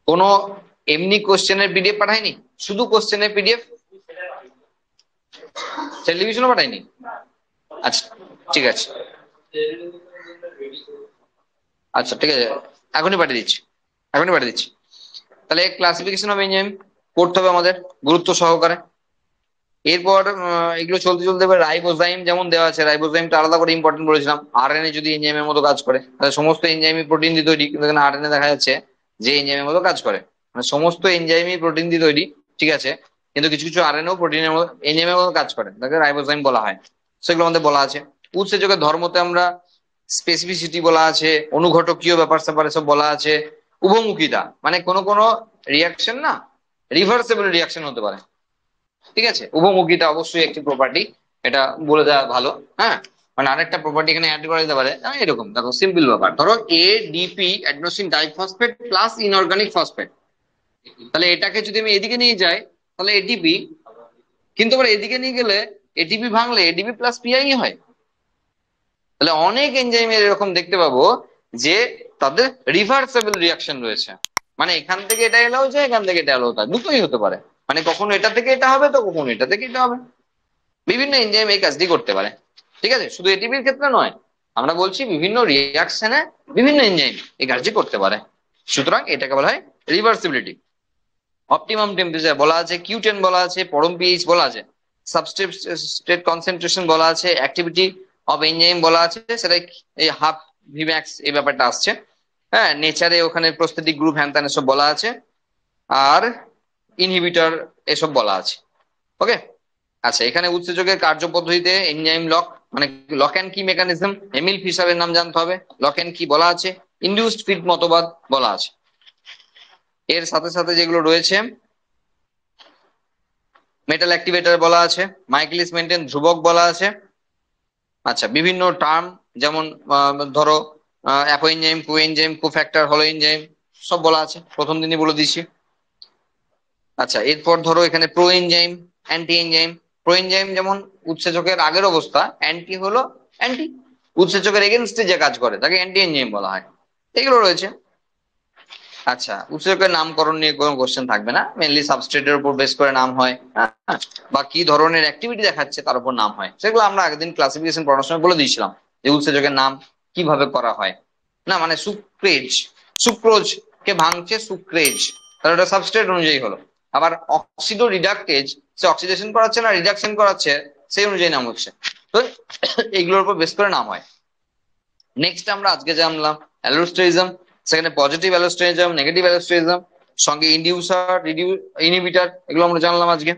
কোন এমনি কোশ্চেনের পিডিএফ পাঠায়নি, শুধু কোশ্চেনের পিডিএফ, টেলিভিশনও পাঠায়নি? আচ্ছা ঠিক আছে, আচ্ছা ঠিক আছে, এখনই পাঠিয়ে দিচ্ছি। তাহলে ক্লাসিফিকেশন অফ এনজাইম করতে হবে আমাদের গুরুত্ব সহকারে। এরপর এগুলো চলতে চলতে রাইবোজাইম যেমন দেওয়া আছে, রাইবোজাইমটা আলাদা করে ইম্পর্টেন্ট বলেছিলাম। আরএনএ যদি এনজাইমের মতো কাজ করে, তাহলে সমস্ত এনজাইমই প্রোটিন দিয়ে তৈরি, কিন্তু এখানে আরএনএ দেখা যাচ্ছে যে এনজাইমের মতো কাজ করে। মানে সমস্ত এনজাইমই প্রোটিন দিয়ে তৈরি, ঠিক আছে, কিন্তু কিছু কিছু আরএনএও প্রোটিনের মতো এনজাইমের মতো কাজ করে, তাকে রাইবোজাইম বলা হয়। সেগুলো আমাদের বলা আছে। উৎসেচকের ধর্মতে আমরা স্পেসিফিসিটি বলা আছে, অনুঘটকীয় ব্যাপার স্যাপার এসব বলা আছে। উভমুখিতা মানে কোনো রিয়াকশন না রিভার্সেবল রিয়াকশন হতে পারে, ঠিক আছে। উভমুখিতা অবশ্যই একটি প্রপার্টি, এটা বলে দেওয়া ভালো। হ্যাঁ, মানে আরেকটা প্রপার্টি এখানে অ্যাড করা যেতে পারে। এরকম দেখো সিম্পল ব্যাপার, ধরো ADP adenosine diphosphate plus inorganic phosphate, তাহলে এটাকে যদি আমি এদিকে নিয়ে যাই তাহলে এটিপি, কিন্তু আবার এদিকে নিয়ে গেলে এটিপি ভাঙলে এডিপি প্লাস পিআই হয়। তাহলে অনেক এনজাইমের এরকম দেখতে পাবো যে তাদের রিভার্সেবল রিয়াকশন রয়েছে, মানে এখান থেকে এটা এলাও যায়, এখান থেকে এটা এলাও যায়, দুটোই হতে পারে। মানে কখনো এটা থেকে এটা হবে তো কখনো এটা থেকে এটা হবে। বিভিন্ন এনজাইম এই কাজটি করতে পারে, ঠিক আছে, শুধু এটিপির ক্ষেত্রে নয়, আমরা বলছি বিভিন্ন রিয়াকশনে বিভিন্ন এনজাইম এই কাজটি করতে পারে। সুতরাং এটাকে বলা হয় রিভার্সিবিলিটি। অপটিমাম টেম্পারেচার বলা আছে, Q10 বলা আছে, পরম পিএইচ বলা আছে, সাবস্ট্রেট কনসেন্ট্রেশন বলা আছে, অ্যাক্টিভিটি অফ এনজাইম বলা আছে, সেটা এই হাফ ভিম্যাক্স এই ব্যাপারটা আসছে। হ্যাঁ, নেচারে ওখানে প্রস্থেটিক গ্রুপ হ্যান ত্যান এসব বলা আছে, আর ইনহিবিটর এসব বলা আছে। ওকে, আচ্ছা, এখানে উৎসেচকের কার্যপদ্ধতিতে এনজাইম লক মানে লক অ্যান্ড কি মেকানিজম, এমিল ফিশারের নাম জানতে হবে, লক অ্যান্ড কি বলা আছে, ইনডিউসড ফিট মতবাদ বলা আছে। এর সাথে সাথে যেগুলো রয়েছে, মেটাল অ্যাক্টিভেটর বলা আছে, মাইকেলিস মেন্টেন ধ্রুবক বলা আছে। আচ্ছা, বিভিন্ন টার্ম যেমন ধরো অ্যাপো এনজাইম, কো এনজাইম, কোফ্যাক্টর, হলো এনজাইম সব বলা আছে, প্রথম দিনই বলে দিচ্ছি। আচ্ছা, এরপর ধরো এখানে pro enzyme, anti enzyme. Pro enzyme যেমন উৎসেচকের আগের অবস্থা, অ্যান্টি হলো অ্যান্টি, উৎসেচকের এগেনস্টে যে কাজ করে তাকে অ্যান্টি এনজাইম বলা হয়। এগুলো রয়েছে। আচ্ছা, উৎসেচকের নামকরণ নিয়ে কোনো কোশ্চেন থাকবে না, মেনলি সাবস্ট্রেটের উপর বেস করে নাম হয়, হ্যাঁ, বা কি ধরনের অ্যাক্টিভিটি দেখাচ্ছে তার উপর নাম হয়। সেগুলো আমরা আগের দিন ক্লাসিফিকেশন পড়ানোর সময় বলে দিয়েছিলাম যে উৎসেচকের নাম কিভাবে করা হয়। না মানে সুক্রেজ, সুক্রোজ কে ভাঙছে সুক্রেজ, তাহলে ওটা সাবস্ট্রেট অনুযায়ী হলো। আবার অক্সিডো রিডাকটেজ, সে অক্সিডেশন করাচ্ছে না রিডাকশন করাচ্ছে, সেই অনুযায়ী নাম হচ্ছে। তো এইগুলোর উপর বেস করে নাম হয়। নেক্সট আমরা আজকে জানলাম অ্যালোস্টেরিজম, সেখানে পজিটিভ অ্যালোস্টেরিজম, নেগেটিভ অ্যালোস্টেরিজম, সঙ্গে ইনডিউসার, ইনহিবিটর, এগুলো আমরা জানলাম আজকে।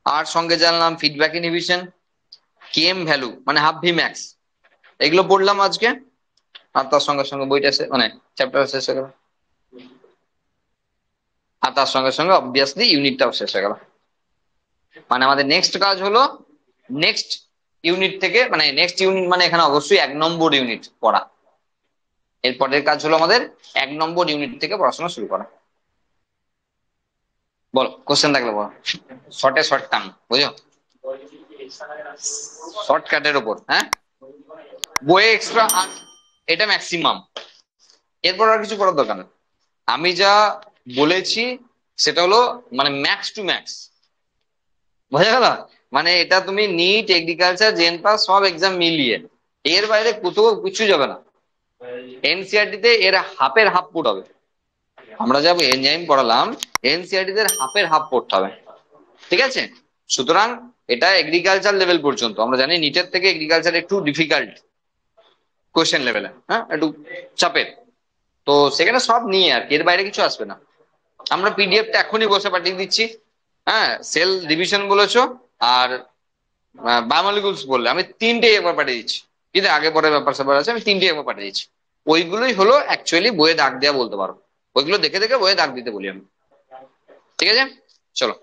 আর সঙ্গে জানলাম ফিডব্যাক ইনহিবিশন, কেএম ভ্যালু মানে হাফ ভি ম্যাক্স, এগুলো পড়লাম আজকে। আর তার সঙ্গে সঙ্গে বইটা মানে চ্যাপ্টার শেষ হয়ে গেল, আর তার সঙ্গে সঙ্গে অবভিয়াসলি ইউনিটটাও শেষ হয়ে গেল। মানে আমাদের নেক্সট কাজ হলো নেক্সট ইউনিট থেকে, মানে নেক্সট ইউনিট মানে এখানে অবশ্যই 1 নম্বর ইউনিট পড়া। এরপরের কাজ হলো আমাদের 1 নম্বর ইউনিট থেকে পড়াশোনা শুরু করা। বলো, কোশ্চেন থাকলে বলো, শর্টে শর্ট টার্ম বুঝো, শর্টকাটের উপর। হ্যাঁ, বইয়ে এক্সট্রা, এটা ম্যাক্সিমাম, এরপর আর কিছু করার দরকার নেই। আমি যা বলেছি সেটা হলো মানে ম্যাক্স টু ম্যাক্স, বোঝা গেল? মানে এটা তুমি নিট, এগ্রিকালচার, জেন পাস সব এক্সাম মিলিয়ে, এর বাইরে কোথাও কিছু যাবে না। এনসিআরটি তে এর হাফের হাফ পুট হবে। আমরা যা এনজাইম পড়ালাম এনসিআরটি তে হাফের হাফ পড়তে হবে, ঠিক আছে। সুতরাং এটা এগ্রিকালচার লেভেল পর্যন্ত, আমরা জানি নিটের থেকে এগ্রিকালচার একটু ডিফিকাল্ট কোশ্চেন লেভেলে, হ্যাঁ, একটু চাপের। তো সেখানে সব নিয়ে আর কি, এর বাইরে কিছু আসবে না। আমরা পিডিএফটা এখনই বসে পাঠিয়ে দিচ্ছি। হ্যাঁ, সেল ডিভিশন বলেছো আর বায়োমলিকুলস বললে আমি 3টে একবার পাঠিয়ে দিচ্ছি, কিন্তু আগে পরে ব্যাপার স্যাপার আছে, আমি 3টে একবার পাঠিয়ে দিচ্ছি। ওইগুলোই হলো অ্যাকচুয়ালি বইয়ে দাগ দেওয়া বলতে পারো, ওইগুলো দেখে দেখে বইয়ে দাগ দিতে বলি আমি, ঠিক আছে। চলো।